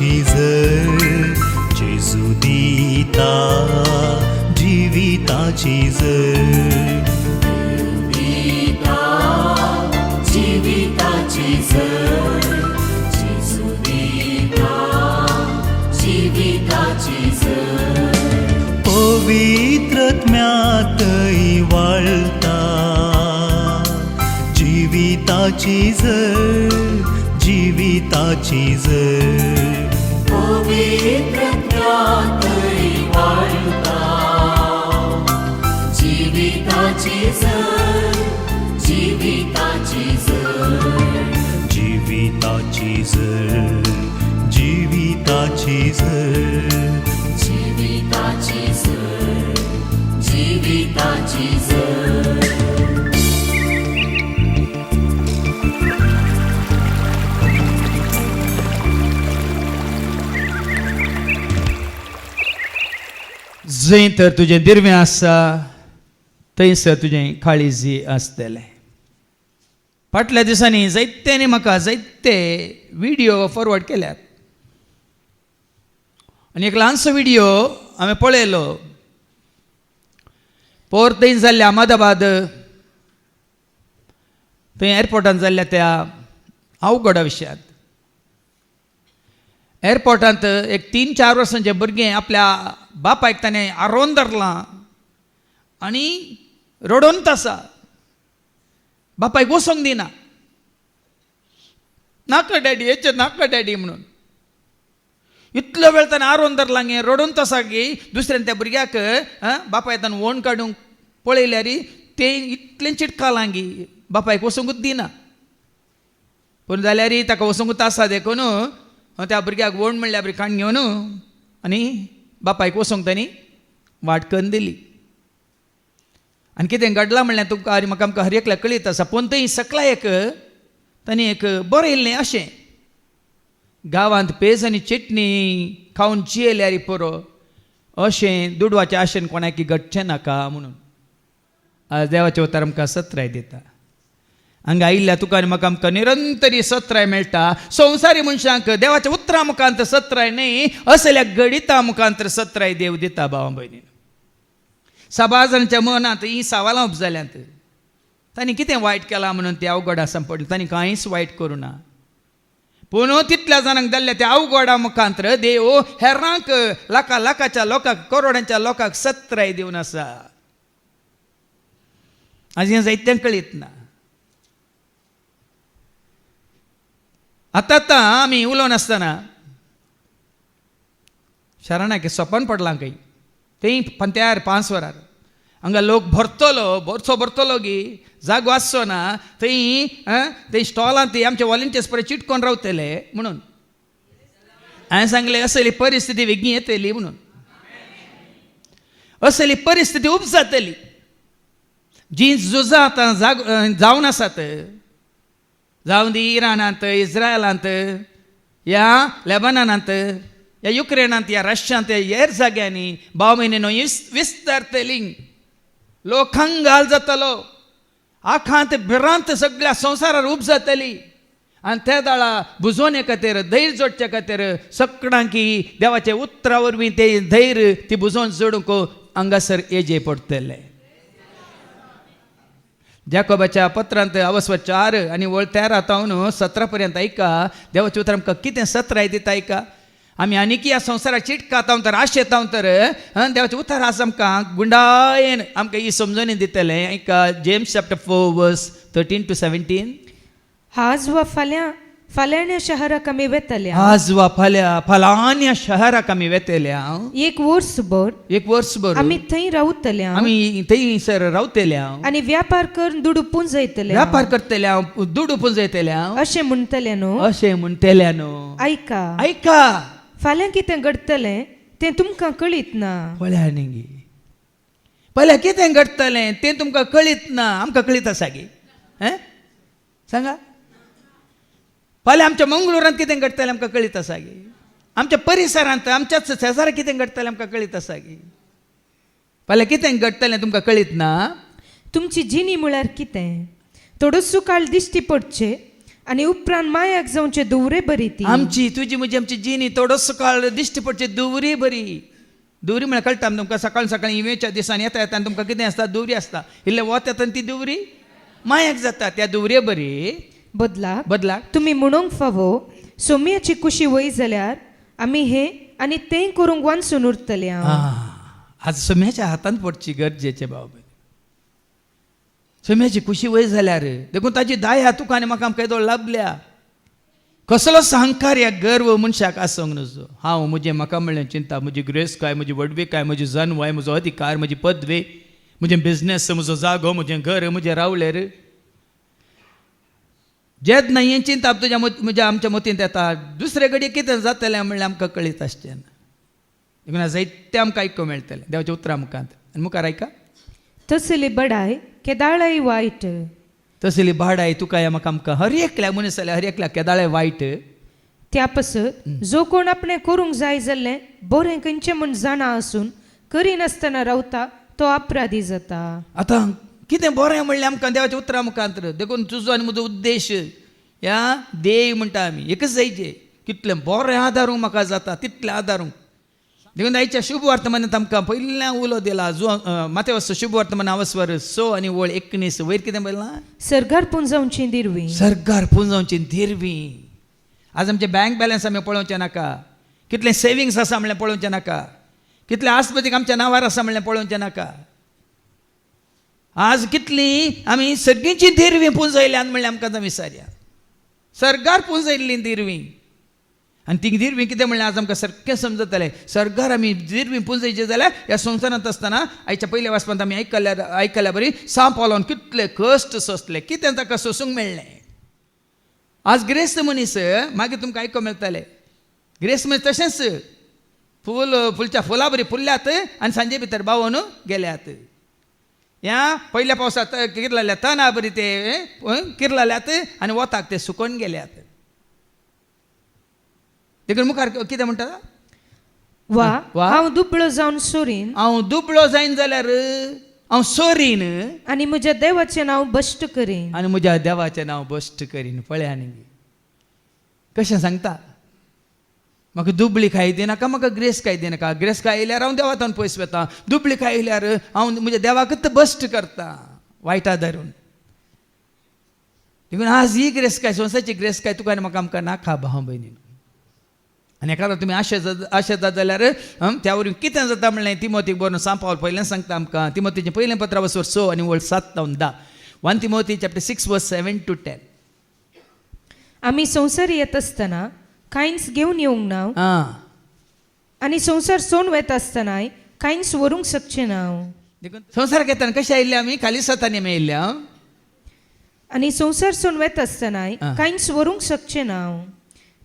जिविताची झर जेजू दिता जिविताची झर जीविताची झर जेजू दिता जीविताची झर पवित्रत्म्यातई वाळता जीविताची झर जीविताची झर पवित्रत्म्यातई वाळता जीविताची झर जीविताची झर जीविताची झर जीविताची झर जीविताची झर जीविताची झर जंय तर तुजें दिर्वें आसा थंयसर तुजें काळीजी आसतलें. फाटल्या दिसांनी जायत्यांनी म्हाका जायते व्हिडिओ फॉरवर्ड केल्यात आनी एक ल्हानसो व्हिडिओ हांवें पळयलो. पोर थंय जाल्ल्या अहमदाबाद थंय एअरपोर्टान जाल्ल्या त्या अवघडा विशयांत. एअरपोर्टांत एक 3-4 वर्सांचें भुरगें आपल्या बापायक ताणें आरोवन धरलां आनी रडोंत आसा. बापायक वचोंक दिना. नाका डॅडी हेचेर नाका डॅडी म्हणून. इतलो वेळ ताणें आरोवन धरलां गे रडोंत आसा गे. दुसऱ्यान त्या भुरग्याक बापाय ताणें वोण काडूंक पळयल्यार तें इतलें चिटकालां गे बापायक वचोंकूच दिना. पूण जाल्यार ताका वचोंकूच आसा देखून त्या भुरग्याक वोण म्हणल्या बरी काण घेवन आनी बापायक वचोंक तांणी वाट करून दिली. आनी कितें घडलां म्हणल्यार तुमकां आनी म्हाका आमकां हर एकल्याक कळीत आसा. पूण थंय सकलायक तांणी एक बरयल्लें अशें गांवांत पेज आनी चटणी खावन जियेल्यार पुरो अशें दुडवाचें आशेन कोणाकी घडचें नाका म्हणून. आज देवाचें उतर आमकां सत्राय दिता. हांगा आयिल्ल्या तुका आनी म्हाका आमकां निरंतरी सत्राय मेळटा. संवसारी मनशांक देवाच्या उतरां मुखांत सत्राय न्ही असल्या गणिता मुखांत सत्राय देव दिता. भावां भयणीन सभाजांच्या मनांत ही सावालां उपजाल्यांत तांणी कितें वायट केलां म्हणून ते अवघडा सांपडलें. तांणी कांयच वायट करूं ना. पूण तितल्या जाणांक जाल्ल्या त्या अवघडा मुखांत देव हेरांक लाखाच्या लोकांक करोडांच्या लोकांक सत्राय दिवन आसा. आज हें जायत्यांक कळीत ना. आतां आमी उलोवन आसतना शारानाक सोपान पडलां खंय थंय पंत्यार 5 वरार हांगा लोक भरतलो गे जागो आसचो ना. थंय स्टॉलांत आमचे वॉलंटियर्स पळय चिटकोन रावतले म्हणून हांवें सांगलें असली परिस्थिती वेगळी येतली म्हणून. असली परिस्थिती उपजातली जी झुजां आतां जावन आसात. जावं दी इराणांत इज्रायलांत या लेबनानांत या युक्रेनांत या रशियांत हेर जाग्यांनी भाव म्हयन्यानो विस्तारतली. लोकांक घाल जातलो. आखांत भिरांत सगळ्या संवसारार उब जातली. आनी त्या दाळा बुजोवणे खातीर धैर्य जोडचे खातीर सगळ्यांकी देवाच्या उतरा वरवीं ते धैर्य ती बुजोवन जोडूंक हांगासर येजे पडटले. जाकोबाच्या पत्रांत अवस्व 4 आनी वळ 13 तावन 17 पर्यंत ऐका. देवाचें उतर आमकां कितें सत्राय दिता ऐका. आमी आनीक ह्या संवसाराक चिटकाताव तर आशेताव तर देवाचें उतर आसा आमकां गुंडायेन आमकां ही समजोनी दितलें. ऐका जेम्स चॅप्टर 4 वर्स 13 to 17. आज वा फाल्याण्या शहराक आमी वेतल्या. आज वा फलाण्या शहराक आमी वेतल्या. एक वर्सभर आमी थंय रावतल्या. आमी थंयसर रावतल्या आनी व्यापार करून दुडू पुंजयतल्या. व्यापार करतल्या दुडू पुंजयतल्या अशें म्हणटले न्हू. अशें म्हणटल्या न्हू. ऐका फाल्यां कितें घडटलें तें तुमकां कळीत ना. फाल्यां कितें घडटलें तें तुमकां कळीत ना. आमकां कळीत आसा गे सांगा. फाल्यां आमच्या मंगळुरांत कितें घडटलें आमकां कळीत आसा गे. आमच्या परिसरांत आमच्याच शेजारा कितें घडटलें आमकां कळीत आसा गे. फाल्यां कितें घडटलें तुमकां कळीत ना. तुमची जिणी म्हळ्यार कितें. थोडोसो काळ दिश्टी पडचे आणि उपरांत मायाक जावचे दुवरे बरी ती आमची तुजी म्हणजे आमची जिनी थोडोसो काळ दिश्टी पडचे दुवरी बरी दुवरी म्हळ्यार कळटा तुमकां सकाळी सकाळी इवेच्या दिसांनी येता येता तुमकां कितें आसता दुवरी आसता इल्ले वत येता ती दुवरी मायाक जाता त्या दुवरे बरी बदलाक तुम्ही म्हणूंक फावो सोम्याची कुशी वय जाल्यार आमी हे आनी तें करूंक वांचून उरतले हांव. आज सोम्याच्या हातांत पडची गरजेचे बाबा सोम्याची खुशी वय जाल्यार देखून ताची दाय हा तुका आनी म्हाका केदो लाभल्या कसलो अहंकार या गर्व मनशाक आसोंक नजो हांव म्हजें म्हाका म्हणलें चिंता म्हजी ग्रेस काय म्हजी वडवीकाय म्हजी जन्मय म्हजो अधिकार म्हजी पदवी म्हजें बिझनेस म्हजो जागो म्हजें घर म्हजें रावलेर जेत नाही हें चिंता तुज्या म्हज्या आमच्या मतींत येता दुसरे घडये कितें जातलें म्हणल्यार आमकां कळीत आसचें ना देखून जायतें आमकां आयकूंक मेळटलें देवाच्या उतरां मुखांत आनी मुखार आयका तसली बडाय केदाळाय वायट तसली भाडाय तुका म्हाका आमकां हर एकल्या मनीस जाल्यार हर एकल्या केदाळे वायट त्या पासत जो कोण आपणें करूंक जाय जाल्लें बरें खंयचें म्हण जाणा आसून करिनासतना रावता तो अपराधी जाता. आतां कितें बरें म्हणलें आमकां देवाच्या उतरां मुखांत देखून तुजो आनी म्हजो उद्देश ह्या देव म्हणटा आमी एकच जायचे कितलें बरें आदारूंक म्हाका जाता तितलें आदारूंक देखून आयच्या शुभ वर्तमानांत आमकां पयल्या उलो दिला जो माथेवस्त शुभ वर्तमान आवस्वर 6 आनी वळ 19 वयर कितें म्हणलां सरगार पुंजावची दिरवी सरकार पुंजावची दिरवी आज आमचे बँक बॅलन्स आमी पळोवचें नाका कितलें सेविंग्स आसा म्हणलें पळोवचें नाका कितलें आस्पतीक आमच्या नांवार आसा म्हणलें पळोवचें नाका आज कितलीं आमी सगळींची दिरवी पुंजयल्यान म्हणलें आमकां विचारया सरकार पुंजयल्ली दिरवी आनी ती दिरवी कितें म्हणलें आज आमकां सारकें समजतलें सरकार आमी दिरवी पुंजयची जाल्यार ह्या संवसारांत आसतना आयच्या पयल्या वाचपांत आमी आयकल्या बरी सांप पावलोन कितले कश्ट सोंसले कितें ताका सोसूंक मेळ्ळें आज ग्रेस्त मनीस मागीर तुमकां आयकूंक मेळटलें ग्रेस्त मनीस तशेंच फुलच्या फुला बरी फुल्ल्यात आनी सांजे भितर बावून गेल्यात ह्या पयल्या पावसांत किरलाल्या तना बरी ते किरलाल्यात आनी वताक ते सुकोवन गेल्यात देखून मुखार कितें म्हणटा वा हांव दुबळो जावन सोरीन हांव दुबळो जायन जाल्यार हांव सोरीन आनी म्हज्या देवाचें नांव बश्ट करीन आनी म्हज्या देवाचें नांव बश्ट करीन पळया न्ही कशें सांगता म्हाका दुबळी खाय दिनाका म्हाका ग्रेस काय दिनाका ग्रेस काय येयल्यार हांव देवातान पयस वता दुबळी खाय येयल्यार हांव म्हज्या देवाकच बश्ट करता वायटा धरून देखून आज ही ग्रेस काय संवसाराची ग्रेस काय तुका आनी म्हाका आमकां नाका भाव भयणीन आनी एखादो तुमी आशेता जाल्यार त्या वरून कितें जाता म्हणलें तिमोथीक बरोवन सांपावल पयलें सांगता आमकां तिमोथीचें पयलें पत्र वचोर 6 आनी वळ 7 जावन 10 1 तिमोथी चॅप्टर 6 वर्स 7 to 10 आमी संवसार येत आसतना कांयच घेवन येवंक ना आनी संवसार सोन वता आसतनाय कांयच व्हरूंक शकचे ना देखून संवसाराक येताना कशें आयिल्ले आमी खाली सतान आमी येयल्ले आनी संवसार सोन वता आसतनाय कांयच व्हरूंक शकचे ना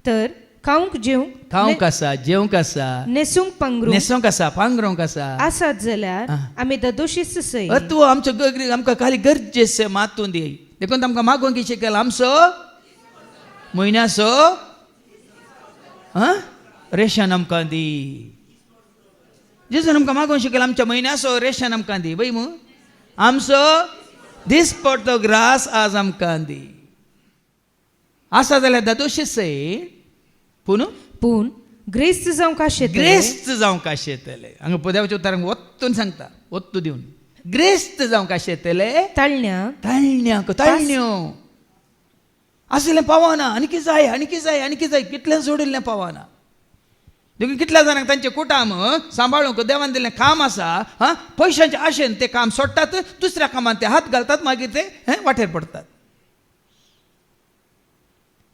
तर खावंक आसा जेवंक आसा न्हेसोंक आसा पांगरोंक आसात जाल्यार आमी दोशीच सय तूं आमचो आमकां खाली गरजेचे मातून दी देखून आमकां मागोवंक शिकयला आमचो म्हयन्याचो रेशन आमकां दी जेजून आमकां मागोवंक शिकयला आमच्या म्हयन्याचो रेशन आमकां दी बय मू आमचो दिसपडटो ग्रास आज आमकां दी आसा जाल्यार दोशीच सय पूण ग्रेस्त जावंक आशेतले हांगा देवाच्या उतारांक वत्तून सांगता वत्तू दिवन ग्रेस्त जावंक आशेतले ताळण्यो आसलें पावना आनी कितें जाय कितलें सोडिल्लें पावना देखून कितल्या जाणांक तांचे कुटाम सांबाळूंक देवान दिल्लें काम आसा पयशांच्या आशेन ते काम सोडटात दुसऱ्या कामांत ते हात घालतात मागीर ते वाटेर पडतात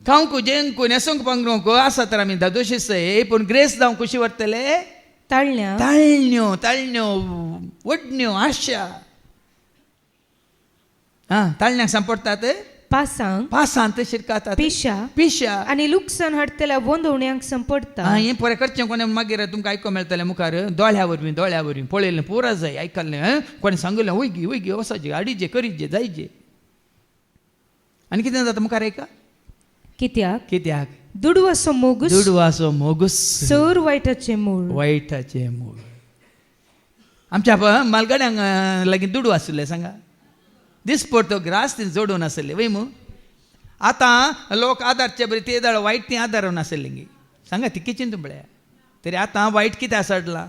खावंक जेवंक न्हेसोंक पांगरोंक आसा तर आमी दोशीच पूण ग्रेस जावंक कशी व्हरतले ताळण्यो वडण्यो आशा ताळण्यांक सांपडटात पासांत शिरकातात पिशा आनी लुकसाण हाडटल्या वोंदवण्यांक संपडटा हें पळय करचें कोणें मागीर तुमकां आयकूंक मेळटलें मुखार दोळ्या वरवीं पळयलें पुरा जाय आयकल्लें कोणें सांगलें वयगी वसाचे हाडीजे करीजे जायजे आनी कितें जाता मुखार आयका कित्याक दुडवासो मोगूस सर वायटाचें मूळ आमच्या मालगाड्यांक लागीं दुडू आसले सांगा दिसपडटो ग्रास ती जोडून आसले वय मू आता लोक आधारचे बरे ते दळ वाईट ती आधारून असेल लिंगी सांगा ती किचन तुंबळ्या तरी आता वाईट किती आसडला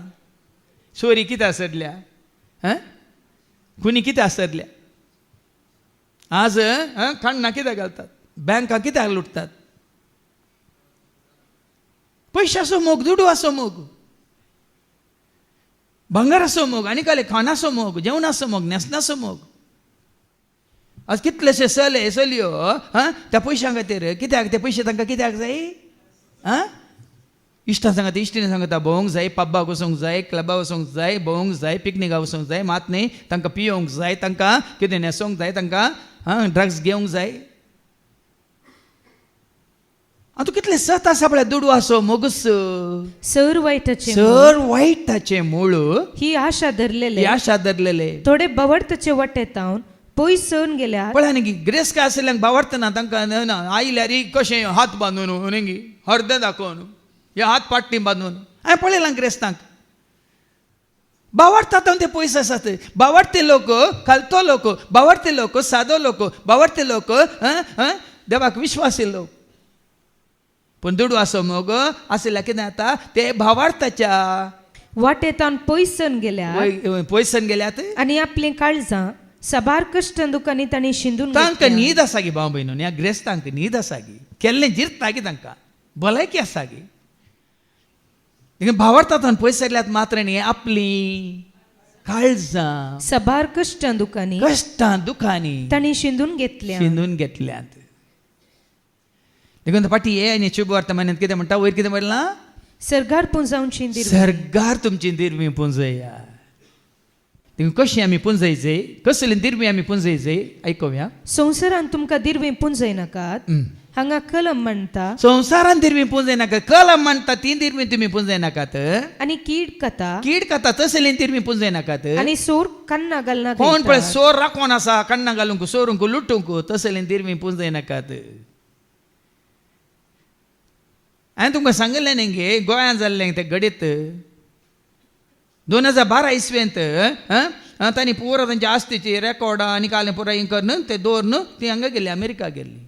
चोरी किती आसडल्या खुनी किती आसडल्या आज खाणना कित्याक घालतात बँका कित्याक लुटतात पैशाचो मोग दुडवाचो मोग भंगाराचो मोग आनी काले खाणाचो मोग जेवणाचो मोग न्यासनाचो मोग आज कितलेशे चलयो त्या पयशां खातीर कित्याक ते पयशे तांकां कित्याक जाय इश्टां सांगता इश्टीने सांगता भोवंक जाय पब्बाक वचोंक जाय क्लबाक वचोंक जाय भोवंक जाय पिकनिकाक वचोंक जाय मात न्ही तांकां पियोंक जाय तांकां कितें न्हेसोंक जाय तांकां ड्रग्स घेवंक जाय तूं कितले सत आसा पळय दुडवाचो मोगस सर वाईटाचे सर वायटाचे मूळ ही आशा धरलेले आशा धरलेले थोडे बवडताचे वटेतावन पयस सवन गेल्या पळय न्ही ग्रेस काय आसल्यांक बावडतना तांकां आयल्यार कशें हात बांदून न्ही हर्द दाखोवन हे हात पाट्टी बांदून हांवें पळयलां ग्रेस्तांक बावडतात ते पयस आसात बावडते लोक खालतो लोक बावडते लोक सादो लोक बावडते लोक देवाक विश्वासी लोक पूण दुडवाचो मोग आसल्यार कितें जाता ते भावार्थाच्या वाटेतावन पयसन गेल्या पयसन गेल्यात आनी आपली काळजां साबार कश्टां दुखांनी तांणी शिंदून तांकां न्हीद आसा गी भाव भयणून ह्या ग्रेस्तांक न्हीद आसा गी केल्लें जिरता गी तांकां भलायकी आसा गी भावार्थांत पयस सरल्यात मात्र न्ही आपली काळजां साबार कश्टां दुखांनी तांणी शिंदून घेतल्यात देखून फाटी ये आनी शुभ वर्तमानांत कितें म्हणटा वयर कितें म्हणलां सरगार पुंजावची सरगार तुमची दिरवी पुंजया देखून कशी आमी पुंजयचे कसली दिरवी आमी पुंजयचे आयकोव्या संवसारांत तुमकां दिरवी पुंजय नाकात हांगा कलम म्हणटा संवसारान दिरवी पुंजय नाका कलम म्हणटा ती दिरवी तुमी पुंजय नाकात आनी कीड कथा तसली दिरवी पुंजय नाकात आनी सोर कन्ना घालना कोण पळय सोर राखोन आसा कन्ना घालूंक सोरूंक लुटूंक तसली दिरवी पुंजय नाकात हांवें तुमकां सांगलें न्ही गे गोंयांत जाल्लें तें घडीत 2012 इसवेंत तांणी पुरो तांच्या आस्तीची रेकॉर्डां आनी कालें पुराय करून ते दवरून ती हांगा गेली अमेरिका गेल्ली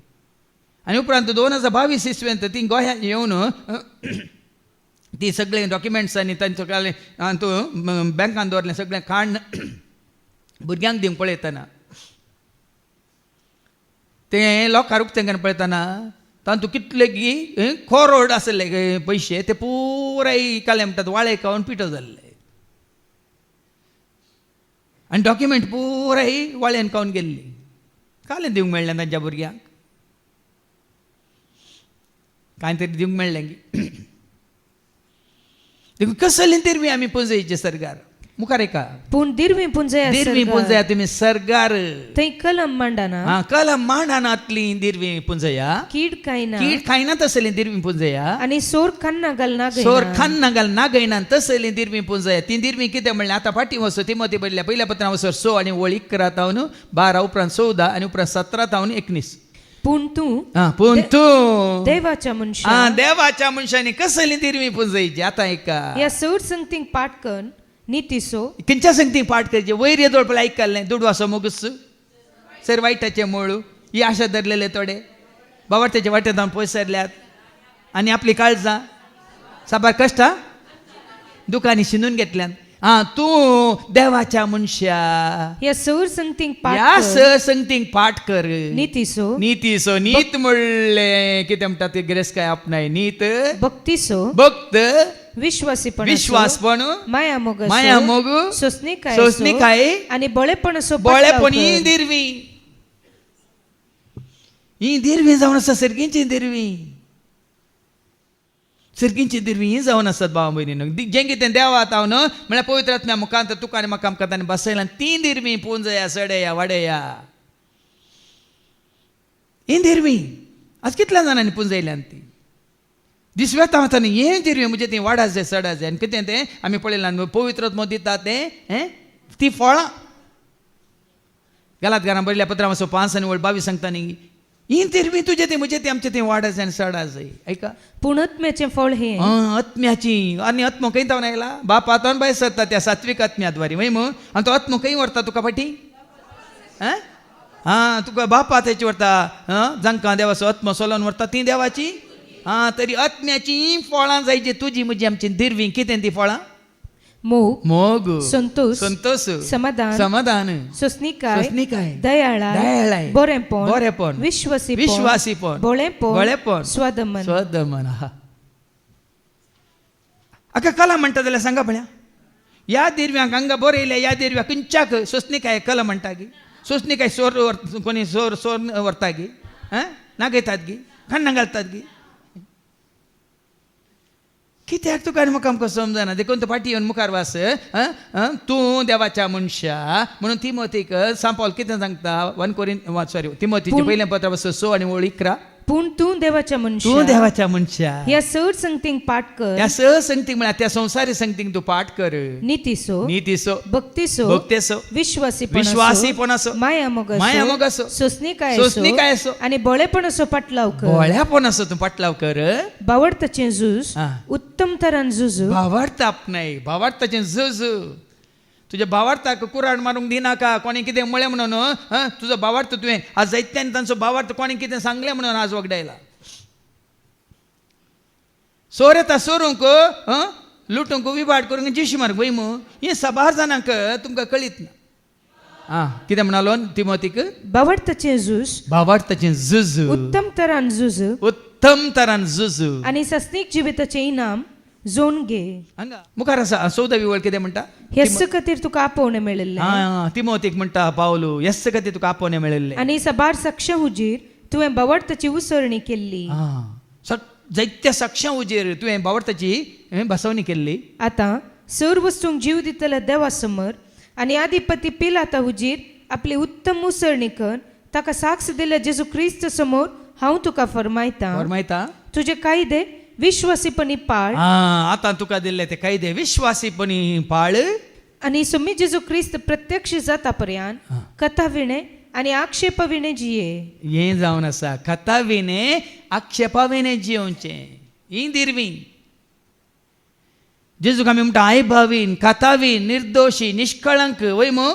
आनी उपरांत 2022 इसवेंत ती गोंयांत येवन ती सगळे डॉक्युमेंट्स आनी तांचो कालें तूं बँकान दवरलें सगळें काण भुरग्यांक दिवंक पळयतना तें लोकांक उक्तेंच्यान पळयतना तातूंत कितले गी खोरोड आसले पयशे ते पुराय काले म्हणटात वाळे खावन पिठो जाल्ले आनी डॉक्युमेंट पुराय वाळ्यान खावन गेल्ली कालें दिवंक मेळ्ळें तांच्या भुरग्यांक कांय तरी दिवंक मेळ्ळें देखून कसली दिरवी आमी पुंजयचे सरगार मुखार एका पूण दिरवी पुंजया तुमी सरगार थंय कलम मांडना कलम मांडनातली दिरवी पुंजया कीड खायना तसली दिरवी पुंजया आनी सोर खान्ना घालना नागयना तसली दिरवी पुंजया ती दिरवी कितें म्हणलें आतां फाटीं वचो तिमोथी बरयल्या पयल्या पत्रां वचो 6 आनी 11 उपरांत 14 आनी उपरांत 17 19 पूण तूं देवाच्या मनशांनी कसली दिरवी पुंजयची आतां एका ह्या सर संगतीक पाठ करून नितीसो खंयच्या संगती पाठ करचे वयर येदोळ पळय आयकल्लें दुडवासो मोगस सर वायटाचे मोळू ही आशा धरलेले थोडे बावडत्याचे वाटेंत पयस सरल्यात आनी आपली काळजां साबार कश्टां दुखांनी शिंदून घेतल्यात तूं देवाच्या मनशा ह्या सर संगतीक पाठ कर नितीसो नीत म्हणलें कितें म्हणटा ते ग्रेस काय आपणाय नीत भक्त विश्वासपण माया मोग सोसणीकाय आनी बळेपण ही दिरवी जावन आसा सर्गींची दिरवी ही जावन आसत भाव भयणीनो जें कितें देवा आतां न्हू म्हळ्यार पवित्र आत्म्या मुखांत तुका आनी म्हाका आमकां ताणें बसयलां ती दिरवी पुंजया सडया वाडया ही दिरवी आज कितल्या जाणांनी पुंजयल्यान ती दिसवेता वता न्ही हें दिरवी म्हणजे ती वाडा जाय सडा जाय आनी कितें तें आमी पळयलां पवित्र आत्मो दिता तें ती फळां गेलात घरां बरयल्या पत्रां वचो 5 आनी 22 सांगता न्ही ही दिरवी तुजें ती म्हणजे ती आमचें ती वाडा जाय आनी सडा जाय ऐका पूण आत्म्याचें फळ हें आत्म्याची आनी आत्मो खंय तावन आयला बाप आतां भायर सरता त्या सात्वीक आत्म्या द्वारे वय मग आनी तो आत्मो खंय व्हरता तुका फाटी तुका बापा त्याची व्हरता जांकां देवाचो आत्मो सोलोन व्हरता ती देवाची तरी आत्म्याची फळां जायची तुजी म्हजी आमची दिरवी कितें ती फळां मोग संतोष संतोष समाधान समाधान सोसनिकाय दयाळाय दयाळाय बरेपण बरेपण विश्वासीपण भोळेपण स्वदमन स्वदमन अका कला म्हणटा जाल्यार सांगा पळया या दिरव्यांक हांगा बरयल्या या दिरव्या खंयच्याक सोसनिकाय कला म्हणटा गी सोसनिकाय सोर कोणी सोर व्हरता गी नागयतात गी खाण्णां घालतात गी कित्याक तुका आनी म्हाका आमकां समजना देखून तो फाटी येवन मुखार वास तूं देवाच्या मनशा म्हणून तिमोथीक सांपावल कितें सांगता 1 कोरिंथ तिमोथीचें पयलें पत्र 6 आनी 11 पूण तूं देवाच्या मनशा ह्या सर संगतींक पाठ कर ह्या स संगतीक म्हळ्यार त्या संवसारी संगतीक तूं पाठ कर नीतीसो भक्तेसो विश्वासीपण असो माया मोग असो सोसनिकाय असो आनी बोळेपण असो पाटलाव कर बोळ्यापण असो तूं पाटलाव कर भावार्थाचें झूज उत्तम तरान झुज भावार्थ आपणाय भावार्थाचें झुज तुझ्या भावार्थाक कुराड मारूंक दिनाका कोणी कितें म्हळें म्हणून तुजो भावार्थ तुवें आज जायत्यान तांचो भावार्थ कोणी कितें सांगलें म्हणून आज वगडायला सोर येता सोरूंक लुटूंक विभाट करूंक जिशी मारूंक वय मू हें साबार जाणांक तुमकां कळीत ना कितें म्हणालो तिमोथीक भावार्थाचें झूज उत्तम तरान झुज आनी सस्नीक जिविताचें इनाम जोन घे हांगा मुखार आसा 14वी वळ कितें म्हणटा हेस खातीर तुका आपोवणें मेळिल्लें तिमोथीक म्हणटा पावलो हेस खातीर तुका आपोवणें मेळिल्लें आनी साबार साक्ष्यां हुजीर तुवें भावार्थाची उसळणी केल्ली जायत्या साक्ष्यां हुजीर तुवें भावार्थाची बसवणी केल्ली आतां सर वस्तूंक जीव दितल्या देवा समोर आनी आदिपती पिलाता हुजीर आपली उत्तम उसळणी कर ताका साक्ष दिल्या जेजू क्रिस्त समोर हांव तुका फरमायता तुजे कायदे विश्वासीपणी पाळ आतां तुका दिल्ले ते कायदे विश्वासीपणी पाळ आनी सुमी जेजू क्रिस्त प्रत्यक्ष जाता पर्यंत कथा विणे आनी आक्षेपा विणे जिये हें जावन आसा कथा विणे आक्षेपा विणे जियोवचें ही दिरवी जेजूक आमी म्हणटा आयभावीन कथावीन निर्दोशी निष्कळंक वय मो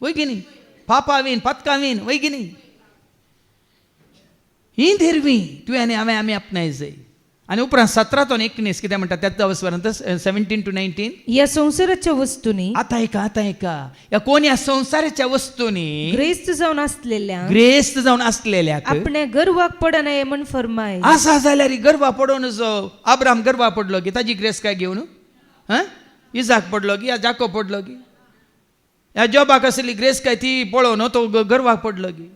वय की न्ही पापावीन पत्कावीन वय की न्ही ही दिरवी तुवें आनी हांवें आमी आपणाय जाय आणि उपरांत 17 to 19 कितें म्हणटा त्या वर्सापर्यंत 17 to 19 ह्या संसाराच्या वस्तूंनी आतां ऐका ह्या कोण ह्या संसाराच्या वस्तूंनी ग्रेस्त जावन असलेल्या आपणे गर्वाक पडा नये म्हण फरमाय आसा जाल्यार गर्वा पडोवन जो अब्राम गर्वा पडलो की ताजी ग्रेस काय घेवन इजाक पडलो की या जाको पडलो की या जॉबाक आसली ग्रेस काय ती पळोवन तो गर्वाक पडलो की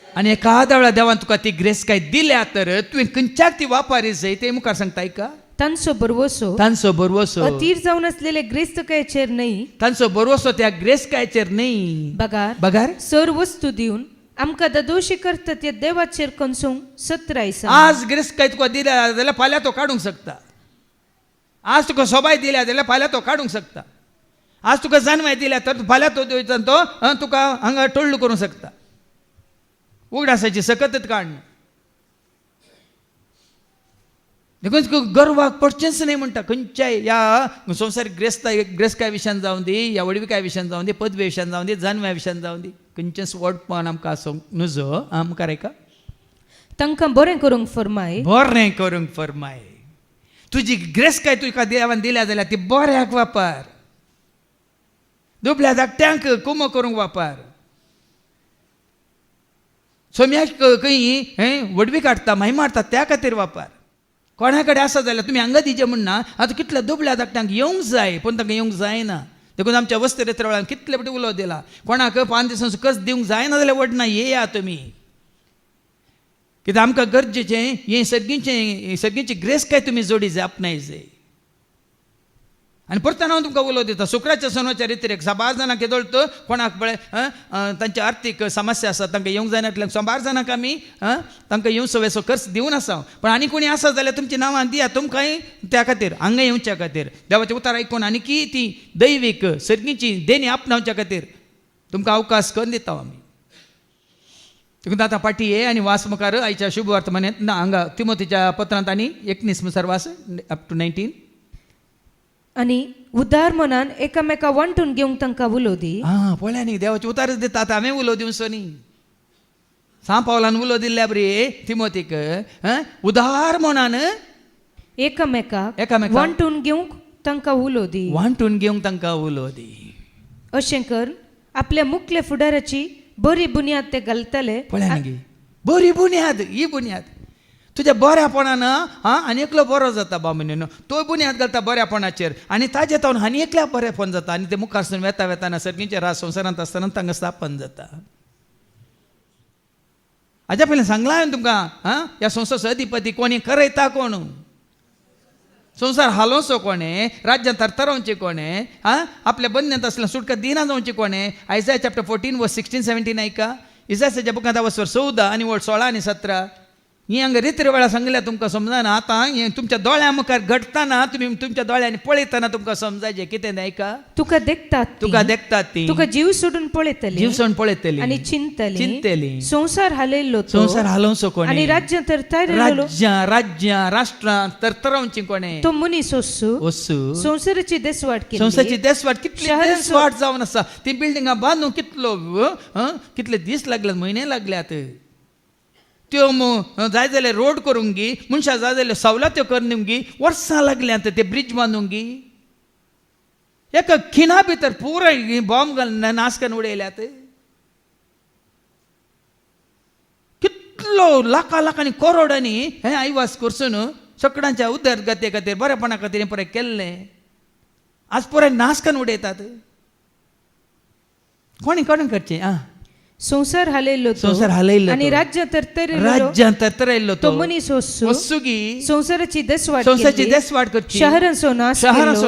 आणि एका वेळा देवान तुका ती ग्रेस काय दिल्या तर तुवें खंयच्याक ती वापारी जाय ते मुखार सांगता का तांचो बरवसो अतीर जावन असलेले ग्रेस्तकायचेर न्हय तांचो बरवसो त्या ग्रेस्तकायचेर न्हय बगार सर वस्तू दिवन आमकां दोशी करता त्या देवाचेर कंसूंक सत्रायसा आज ग्रेस्तकाय तुका दिल्या जाल्यार फाल्यां तो काडूंक शकता आज तुका सोबाय दिल्या जाल्यार फाल्यां तो काडूंक शकता आज तुका जन्माय दिल्या तर फाल्यां तो तुका हांगा टोळ्ळू करूंक शकता उगडासाची सकतच काढणं देखून गर्वाक पडचेंच नाही म्हणटा खंयच्याय या संवसारीक ग्रेस्ताय विशयान जावन दी या वडविकाय विशयान जावन दी पदवे विशयान जावन दी जन्म्या विशयान जावन दी खंयचेंच वडपण आमकां आसूंक नजो मुखार ऐका तांकां बरें करूंक फरमाय तुजी ग्रेस्ताय तुका देवान दिल्या जाल्यार ती बऱ्याक वापर दुबळ्या धाकट्यांक कुमो करूंक वापर सोम्याक खंय वडवी काडटा माही मारता त्या खातीर वापर कोणा कडेन आसा जाल्यार तुमी हांगा दिजे म्हणना आतां कितल्या दुबळ्या धाकट्यांक येवंक जाय पूण तांकां येवंक जायना देखून आमच्या वस्त्रेत्र वेळार कितले फावटी उलो दिला कोणाक 5 दिसांचो कस दिवंक जायना जाल्यार वडना येया तुमी कित्याक आमकां गरजेचें हें सर्गीची ग्रेस काय तुमी जोडी जाय आपणाय जाय आनी परतान हांव तुमकां उलो दिता शुक्राच्या सणवाच्या रितीरेक 12 जाणांक येदोळतो कोणाक पळय तांची आर्थीक समस्या आसा तांकां येवंक जायनातल्या 12 जाणांक आमी तांकां येवं सवेसो खर्च दिवन आसा पण आनी कोणी आसा जाल्यार तुमची नांवां दिया तुमकांय त्या खातीर हांगा येवच्या खातीर देवाचें उतार आयकून आनी ती दैवीक सर्गीची देणी आपणावच्या खातीर तुमकां अवकाश करून दिता आमी देखून आतां पाटी ये आनी वास मुखार आयच्या शुभ वर्तमानांत ना हांगा तिमोथीच्या पत्रांत आनी 19 मुखार वास अप टू 19 आणि उदार मनान एकामेका वांटून घेवंक तांकां उलोदी. हा पळया न्ही देवाचे उतारच दिता आतां हांवें उलो दिवचो न्ही. सांग पावलान उलो दिल्ल्या बरी तिमोथीक उदार मनान एकामेकाक एकामेकाक वांटून घेवंक तांकां उलोदी. वांटून घेवंक तांकां उलो दी. अशें कर आपल्या मुखल्या फुडाराची बरी बुन्याद ते घालतले. पळया न्ही बरी बुन्याद ही बुन्याद तुज्या बऱ्यापणान आनी एकलो बरो जाता बामणेन तो बुन्याद घालता बऱ्यापणाचेर आनी ताजे तावन आनी एकल्या बरेपण जाता आनी ते मुखारसून वेता वेताना सर्गींचे राज संवसारांत आसतना तांकां स्थापन जाता. हाज्या पयलीं सांगलां हांवें तुमकां ह्या संवसाराचो अधिपती कोणी करयता कोण संवसार हालोवचो कोणे राज्यां तरतरावचें कोणे आपल्या बंदनांत आसलें सुटका दिना जावचें कोणे. आयजाया चॅप्टर 14 वर्स 16-17 ऐका. इसायाच्या बुकांत वर्स 14 आनी वर्स 16 आनी 17 ही हांगा रिती वेळा सांगल्या तुमकां समजना. आतां हें तुमच्या दोळ्या मुखार घडटाना तुमी तुमच्या दोळ्यांनी पळयतना तुमकां समजायचें कितें तें ऐका. तुका देखतात ती. तुका जीव सोडून पळयतली. जीव सोडून पळयतली आनी चिंततली. संवसार हालयल्लो संवसार हालोवचो कोणे आनी राज्यां तरतरायल्लो राज्यां राष्ट्रां तरतरावचीं कोणे तो मनीस वस्सू संवसाराची देसवाट केली. संवसाराची देसवाट कितली देसवाट जावन आसा. ती बिल्डिंगां बांदूंक कितले दीस लागल्यात म्हयने लागल्यात. त्यो जाय जाल्यार रोड करूंक गी मनशां जाय जाल्यार सवलत्यो करूंक गी वर्सां लागल्यात ते ब्रिज बांदूंक गी. एका खिणा भितर पुराय बॉम्ब घालून नाश करून उडयल्यात. कितलो लाखांनी करोडांनी हें आयवास करसून सगळ्यांच्या उदरगते खातीर बरेपणा खातीर हें पळय केल्लें आज पुराय नाश करून उडयतात. कोणी करचें संवसार हालयल्लो आनी राज्यां तरतरायल्लो तो मनीस वस्सुगी संवसाराची देसवाट करची. शहरांचो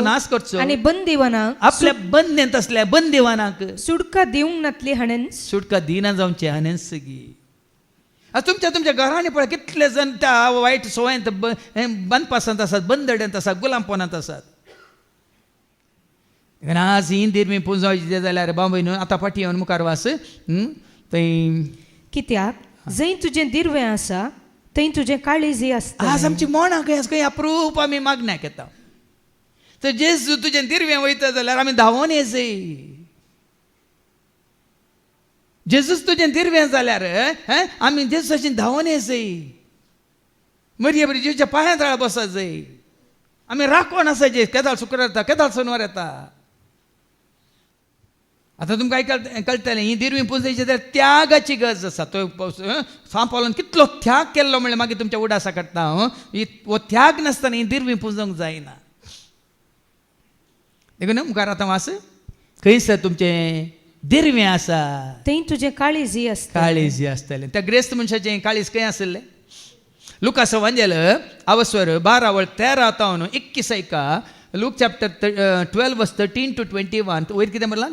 नाश करचो आनी बंदिवानाक आपल्या बंदनेंत असल्या बंदिवानाक सुटका दिवंक नातली हाणेन सुटका दिना जावची हाणेन सगी. तुमच्या घरांनी पळय कितले जण त्या वायट सवयेंत बंदपासांत आसात बंदड्यांत आसात गुलामपणांत आसात. आज ही दिरमी पुंजवायची जाल्यार बांबय न्हू आतां फाटी येवन मुखार वास थंय कित्याक जंय तुजें दिरवें आसा थंय तुजें काळीजी आसता. आज आमची मोणां खंय अप्रूप आमी मागण्याक येता. तर जेजू तुजें दिरवें वयता जाल्यार आमी धांवोन येजय. जेजूच तुजें दिरवें जाल्यार आमी जेजूची धांवोन येजय. मरी बरी जेजूच्या पांया तळा बसत जाय. आमी राखोन आसायचे केदाळ शुक्रार येता केदाळ सोनवार येता. आतां तुमकां कळटलें ही दिरवी पुंजयची जाल्यार त्यागाची गरज आसा. तो सांपावलोन कितलो त्याग केल्लो म्हणल्यार मागीर तुमच्या उडासा काडटा. हो त्याग नासतना ही दिरवी पुंजोवंक जायना. देखून मुखार आतां वास खंयसर तुमचें दिरवें आसा थंय तुजें काळीजी आसता. काळीजी आसतलें. त्या ग्रेस्त मनशाचें काळीज खंय आसलें. लुकास एवांजेल अवस्वर 12:13-21 ऐका. लूक चॅप्टर 12 वर्स 13-21 वयर कितें म्हणलां.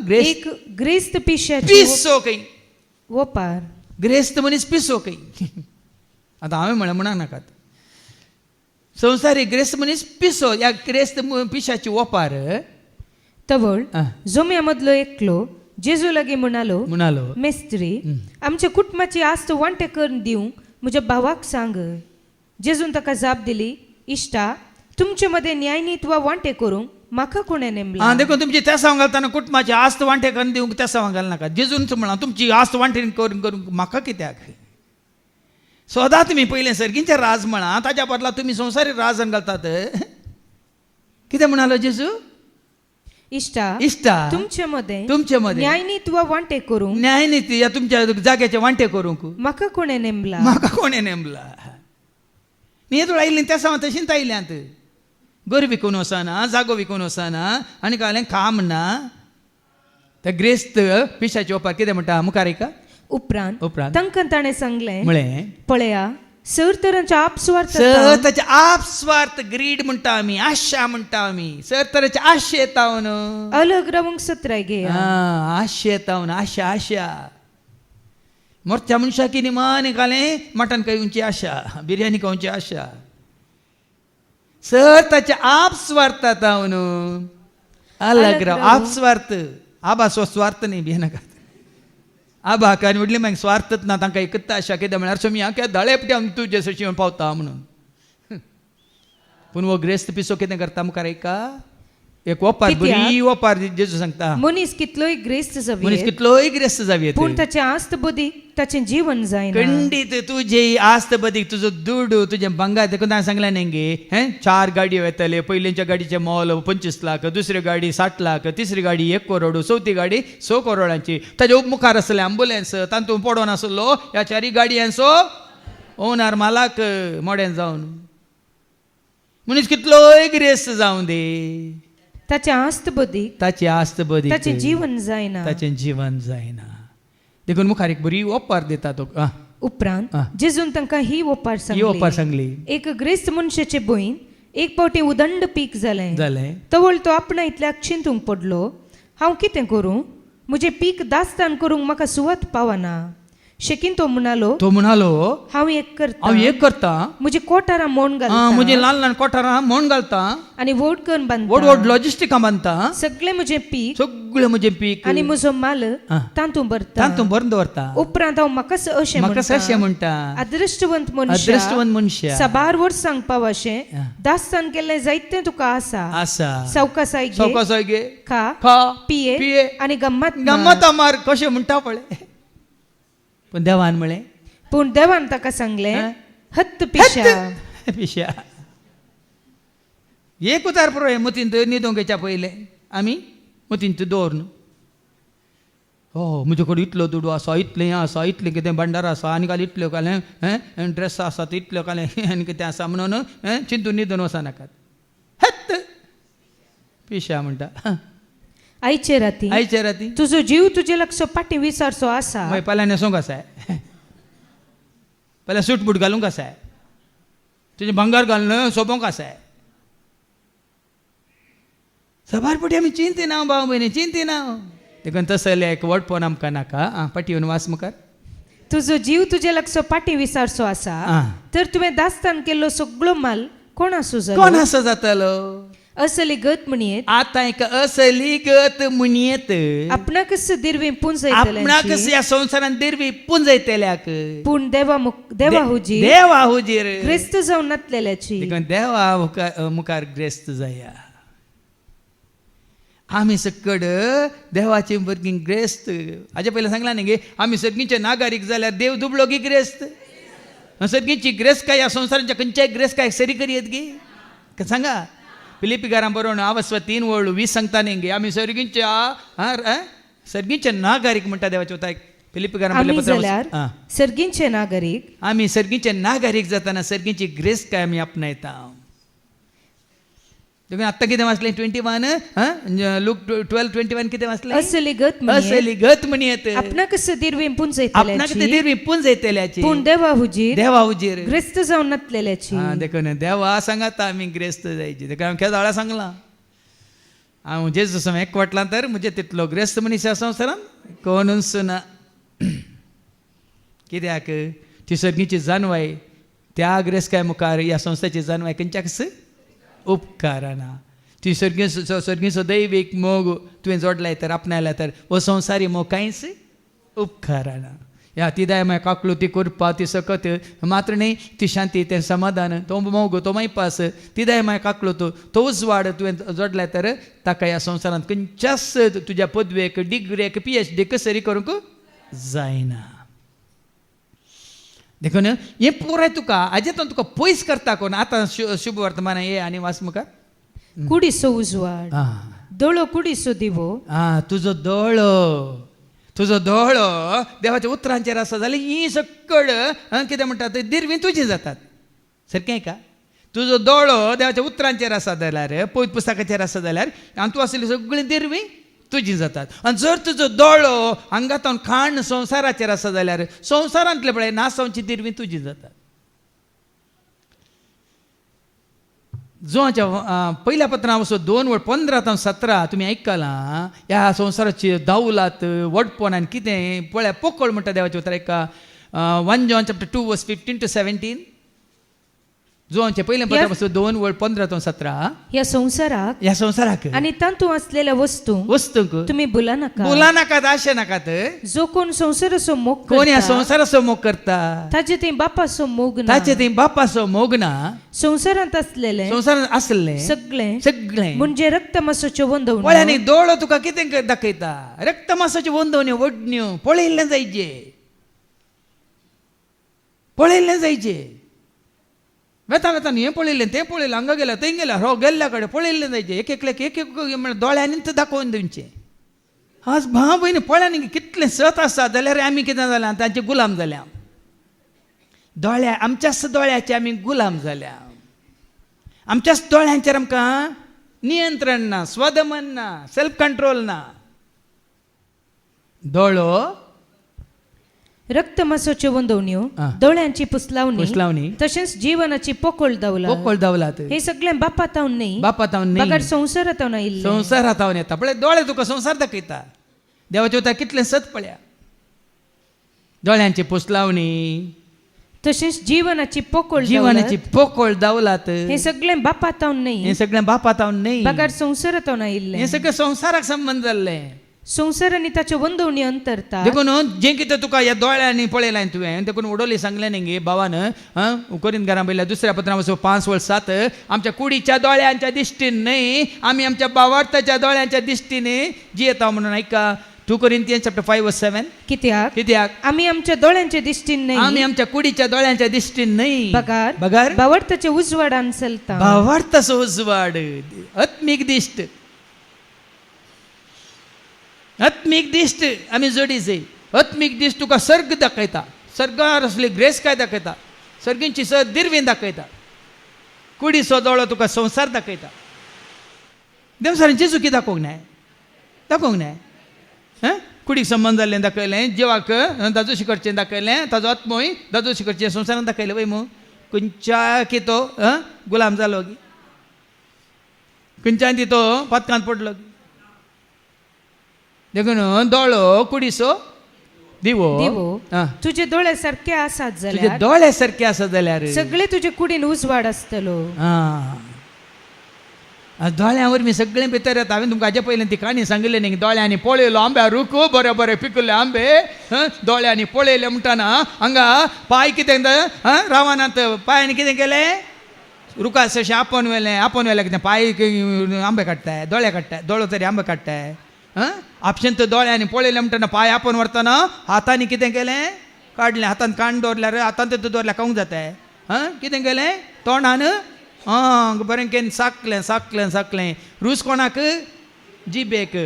ग्रेस्त पिसो खंय वोपार ग्रेस्त मनीस पिसो खंय. आतां हांवें म्हणूंक नाकात. संवसारी ग्रेस्त मनीस पिसो ह्या ग्रेस्त पिशाची वोपार तवळ जोम्या मदलो एकलो जेजू लागीं म्हणालो मेस्त्री आमच्या कुटुंबाची आस्त वांटे करून दिवंक म्हज्या भावाक सांग. जेजून ताका जाप दिली इश्टा तुमचे मध्ये न्यायनीत वा वांटे करूंक म्हाका कोणें नेमला. देखून तुमची तेसांव घालतना कुटुंबाची आस्त वांटे करून दिवंक तेसांव घालनाका. जेजून म्हणा तुमची आस्त वांटे करूंक म्हाका कित्याक. सदां तुमी पयलें सर्गींचे राज म्हणा ताच्या बदला तुमी संवसारी राजन घालतात. कितें म्हणालो जेजू. इश्टा तुमचे मध्ये न्यायनीत वा वांटे करूंक न्यायनीती या तुमच्या जाग्याचे वांटे करूंक म्हाका कोणें नेमला. न्ही तुळ आयिल्ली तेसांव तशींच आयल्यांत. घर विकून वचना जागो विकून वचना आनी काय काम ना. त्या ग्रेस्त पिशाचे ओपार कितें म्हणटा मुखार ऐका. उपरांत तांकां ताणें सांगलें म्हळें पळया सर तरांच्या आपस्वार्थ आपस्वार्थ ग्रीड म्हणटा आमी आशा म्हणटा आमी. सर तरांचे आशे येतावन अलग रावंक सत्राय घे. आशे येतावन आशा आशा मोरच्या मनशाक निमाणे घालें मटण खावची आशा बिर्याणी खावची आशा. सर ताचे आपस्वार्थ येतावन अलग राव आपस्वार्थ. आबा स्वार्थ न्ही भियेनाका. आबा हाका म्हटलें मागीर स्वार्थच ना तांकां एकच आशा कितें म्हळ्यार सोमी हांव क्या दळेपट्यान तूं जेसूशी पावता म्हणून. पूण हो ग्रेस्त पिसो कितें करता मुखार ऐका. एक ओपार कित्याक? बरी ओपार जेजू सांगता मनीस कितलोय ग्रेस्त मनीस जावी कितलोय ग्रेस्त जावी पूण ताचे आस्त बदीक ताचें जीवन जायना खंडीत तुझे आस्त बदीक तुझो दुडू तुझे बंगार देखून हांवें सांगलें न्ही हे 4 गाडयो येतले पयलींच्या गाडीचे मोल 25 लाख दुसरी गाडी 60 लाख तिसरी गाडी 1 करोड चवथी गाडी 100 करोडांची ताजे मुखार आसले अँब्युलन्स तातूंत पडोन आसलो ह्या 4 गाडयांचो ओनर मालाक मोड्यान जावन मनीस कितलोय ग्रेस्त जावं दे ताचे आस्त बदीक ताची आस्त बदीक ताचें जीवन जायना ताचें जीवन जायना देखून मुखार एक बरी ओपार दिता तो उपरांत जेजून तांकां ही ओपार ही ओपार सांगली सांगली एक ग्रेस्त मनशाचे भयण एक पावटी उदंड पीक जालें जालें तवळ तो आपणा इतल्याक चिंतूंक पडलो हांव कितें करूं म्हजें पीक दास्तान करूंक म्हाका सुवात पावना शेकीन तो म्हणालो तो म्हणालो हांव एक करता हांव एक करता म्हजी कोठारां मोड घालता म्हजे ल्हान ल्हान कोठारां म्हण घालता आनी व्हड करून व्हड बांदता व्हड लॉजिस्टिकां बांदता सगळें म्हजें पीक सगळें म्हजें पीक आनी म्हजो माल आं. तांतूं भरता तातूंत भरून दवरता उपरांत हांव म्हाकाच अशें म्हाका अशें म्हणटा म्हणटा अदृश्टवंत मनशा अदृश्टवंत मनशा साबार वर्स सांगपा अशें आं. दास्तान केल्लें जायतें तुका आसा आसा सावकासाय घे सवकासाय घे खा खा पिये पिये आनी गम्मत गम्मत मार कशें म्हणटा पळय पण देवान म्हळें पूण देवान ताका सांगलें आं. हत्त पिशा पिशा एक उतार पुरो मतींत न्हिदोंगेच्या पयलें आमी मतींत दवर न्हू हो म्हजे कडेन इतलो दुडू आसा इतलें आसा इतलें कितें भंडार आसा आनी काल इतल्यो कालें ड्रेस आसा इतल्यो कालें आनी कितें आसा म्हणून चिंतून न्हिदून वचनाकात हत्त पिशा म्हणटा आयचे राती आयचे राती तुजो जीव तुजे लक्ष पाटी विसारचो आसा मागीर पहिल्या न्हेसोंक आसाय पहिल्या सूट बूट घालूंक आसाय तुजें भांगर घालून सोबोंक आसाय सबारपटी आमी चिंतिना भाव भयणी चिंतिना देखून तसलें एक वडपण आमकां नाका पाटी येवन वास मुखार तुजो जीव तुजे लक्ष पाटी विसारचो आसा आं. तर तुवें दास्तान केल्लो सगळो माल कोण आसूं कोण जालो असो जातालो असली गत म्हणयेत आतां एक असली गत म्हणयेत आपणाकच दिरवी आपणाक पुंजयतल्यांची ह्या संवसारान दिरवी पुंजयतल्याक पूण देवा हुजी देवा हुजीर क्रिस्त जावन नातलेल्याची देखून देवा मुखार ग्रेस्त जाया आमी सकड देवाचे भुरगीं ग्रेस्त हाजे पयलीं सांगलां न्ही गे आमी सगळींचे नागरीक जाल्यार देव दुबळो गी ग्रेस्त सगळींची ग्रेस्त ह्या संवसाराच्या खंयच्याय ग्रेस्त सरी करीत गे सांगा फिलिपिकारां बरोवन आवस्व 3:20 सांगता न्ही गे आमी सर्गींचे नागरीक म्हणटा देवाचे उतार फिलिपिकारां आमी पत्र जाल्यार सर्गींचे नागरीक आमी सर्गींचे नागरीक जाताना सर्गींची ग्रेस्त आमी आपणायता देखून आत्तां कितें वाचलें 21 लूक 12:21 कितें वाचलें असली गत असली गत म्हणयेत आपणाकच दिरवी आपणाक पुंजयतल्याची ते दिरवी पुंजयतल्याची पूण देवा हुजी देवा हुजीर ग्रेस्त जावन नातलेल्याची देखून देवा सांगाता आमी ग्रेस्त जायची देखून हांवें केदाळा सांगलां हांव जेजू समोर एकवटलां तर म्हणजे तितलो ग्रेस्त मनीस ह्या संवसारान कोणूच ना कित्याक ती सगळींची जानवाय त्या ग्रेस्काय मुखार ह्या संस्थेची जानवाय खंयच्याकच उपकाराना ती सर्गीचो दैवीक मोग तुवें जोडलाय तर आपणायला तर हो संवसारी मोग कांयच उपकाराना ह्या ती दाय मागीर काकलो ती करपा ती सकत मात्र न्ही ती शांती तें समाधान तो मोग तो मैपास ती दाय मागीर काकलो तोच वाड तुवें जोडलाय तर ताका ह्या संवसारांत खंयच्याच तुज्या पदवेक डिग्रेक PhD सरी करूंक जायना देखून हें पुराय तुका हाजेतून तुका पयस करता कोण आतां शुभ वर्तमान ये आनी वाच मुखार कुडीसो उजवाड दोळो कुडीसो दिवो तुजो दोळो देवाच्या उतरांचेर आसा जाल्यार ही सकड कितें म्हणटात दिरवी तुजी जातात सारकें का तुजो दोळो देवाच्या उतरांचेर आसा जाल्यार पवित्र पुस्तकाचेर आसा जाल्यार आनी तूं आसली सगळी दिरवी तुजी जातात आनी जर तुजो दोळो हांगातावन खाण संवसाराचेर आसा जाल्यार संवसारांतले पळय नासांवची दिरवी तुजी जातात जोच्या पहिल्या पत्रां वचो 2:15-17 तुमी आयकलां ह्या संवसाराची दावलात वडपण आनी कितें पळय पोकळ म्हणटा देवाचे उतर एका 1 John chapter 2 verse 15-17 जोआंचे पहिल्या पत्रापासून 2:15-17 ह्या संसाराक ह्या संसाराक आणि तांतू असलेल्या वस्तू वस्तूंक तुम्ही बोला नका बोला नाकात अशें नाकात जो कोण संसाराचो मोग कोण ह्या करता संसाराचो मोग करता ताचे ते बापाचो मोग ना ताचे थंय बापाचो मोग ना संसारांत असलेले संसारात असले सगळे सगळे म्हणजे रक्त मासाच्यो वंदवण्यो पळ्यांनी दोळो तुका कितें दाखयता रक्त मासाच्यो वंदवण्यो वडण्यो पळयल्लें जायचे पळयल्लें जायचे वेता वेतान हें पळयलें तें पळयलें हांगा गेल्या थंय गेल्या हो गेल्ल्या कडेन पळयल्लें जायचे एक एकल्याक एक एक म्हणल्यार दोळ्यांनी दाखोवन दिवचें आज भाव भयणी पळ्यांनी कितलें सत आसा जाल्यार आमी कितें जाल्यां तांचे गुलाम जाल्या दोळ्या आमच्याच दोळ्याचे आमी गुलाम जाल्या आमच्याच दोळ्यांचेर आमकां नियंत्रण ना स्वदमन ना सेल्फ कंट्रोल ना दोळो रक्त मासाच्यो वंदवण्यो आ. दोळ्यांची पुसलावणी पुसलावणी तशेंच जीवनाची पोकळ दावला पोकळ दावलात हे सगळे बापात हांव नाही बापात हांव बगर न्ही संसारात हांव आयिल्लें संवसारात हांव येता पळय दोळे तुका संवसार दाखयता देवाचे वता कितलें सत पळया दोळ्यांची पुसलावणी तशेंच जीवनाची पोकळ जिवनाची दावलात. पोकळ दावलात हे सगळे बापात हांव नाही हे सगळें बापात हांव न्ही बगर संसारात हांव आयिल्लें हे सगळें संवसाराक संबंध जाल्लें संसार आनी ताच्यो वंदवणी अंतरता देखून जें कितें तुका ह्या दोळ्यांनी पळयलां तुवें देखून उडोली सांगलें न्ही गे भावान कोरींत घरां पयल्या दुसऱ्या पत्रां वचून 5:7 आमच्या कुडीच्या दोळ्यांच्या दिश्टीन न्ही आमी आमच्या भावार्थाच्या दोळ्यांच्या दिश्टीने जियेता म्हणून ऐका 2 Corinthians chapter 5:7 कित्याक आमी आमच्या दोळ्यांच्या दिश्टीन आमी नाही आमच्या कुडीच्या दोळ्यांच्या दिश्टीन न्ही बगार बगार भावार्थाच्या उजवाडान चलता भावार्थाचो उजवाड आत्मीक दिश्ट आत्मीक दिश्ट आमी जोडीचे आत्मीक दिश्ट तुका सर्ग दाखयता सर्गार असली ग्रेस काय दाखयता सर्गींची सत दिर्वीन दाखयता कुडीचो दोळो तुका संवसार दाखयता देवसारांची चुकी दाखोवंक नाय कुडीक संबंध जाल्लें दाखयलें जिवाक दाजू शिकडचें दाखयलें ताजो आत्मोय दाजू शिकडचें संवसारान दाखयलें वय मू खंयच्या की तो गुलाम जालो गी खंयच्यान ती तो पदकांत पडलो गी देखून दोळो कुडीचो दिवो तुजे दोळे सारखे आसात तुजे जाल्यार दोळे सारखे आसा जाल्यार सगळे तुजे कुडीन उजवाड आसतलो दोळ्या वरवीं सगळें भितर येता हांवें तुमकां हाजे पयलीं ती काणी सांगिल्ली न्ही दोळ्यांनी पळयलो आंब्या रूख बरे बरे पिकले आंबे दोळ्यांनी पळयले म्हणटाना हांगा पांय कितें रावनात पांयांनी कितें केलें रुखास अशें आपोवन व्हेलें कितें पांय आंबे काडटाय दोळे काडटाय दोळो तरी आंबे काडटाय आपशेंत दोळ्यांनी पळयलें म्हणटाना पांय आपोवन व्हरतना हातांनी कितें केलें काडलें हातान काण दवरल्यार हातान तें दवरल्यार खावंक जाताय कितें केलें तोंडान बरें केन साकलें रूस कोणाक जिबेक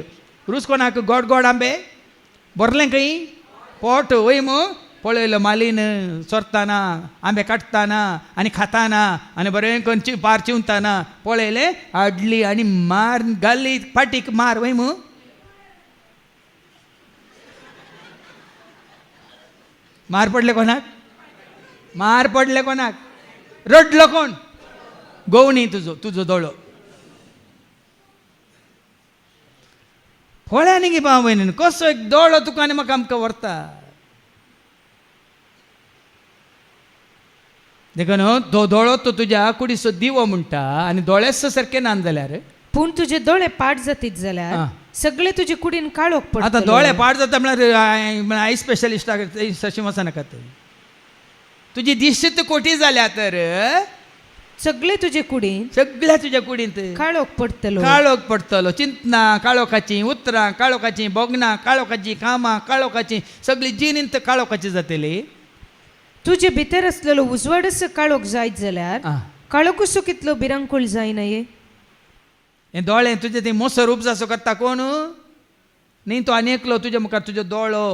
रूस कोणाक गोड गोड आंबे भरलें खंय पोट वय मू पळयलो मालीन चोरताना आंबे काडटाना आनी खाताना आनी बरें करून पार चिवताना पळयलें हाडली आनी मार घाली फाटीक मार वय मू मार पडले कोणाक रडलो कोण गवणी तुजो दोळो फोळ्यांनी गे भाव भयणीन कसो एक दोळो तुका आनी म्हाका आमकां व्हरता देखून तो दोळो तो तुज्या कुडीचो दिवो म्हणटा आनी दोळेच सारके नान जाल्यार पूण तुजे दोळे पाड जातीत जाल्यार सगळे तुजे कुडीन काळोख पडटा आतां दोळे पाड जाता म्हळ्यार आय स्पेशलिस्टाक तशें वचनाकात तुजी दिश्ट कोटी जाल्या तर सगळे तुजे कुडीन सगळ्या तुज्या कुडींत काळोख पडटलो चिंतना काळोखाची उतरां काळोखाची बोगनां काळोखाची कामां काळोखाची सगळी जिणींत काळोखाची जातली तुजे भितर आसलेलो उजवाडच काळोख जायत जाल्यार काळोखूसो कितलो भिरांकूळ जायना हे दोळे तुजे ते मोसर उपजासो करता कोण न्ही तो आनी एकलो तुज्या मुखार तुजो दोळो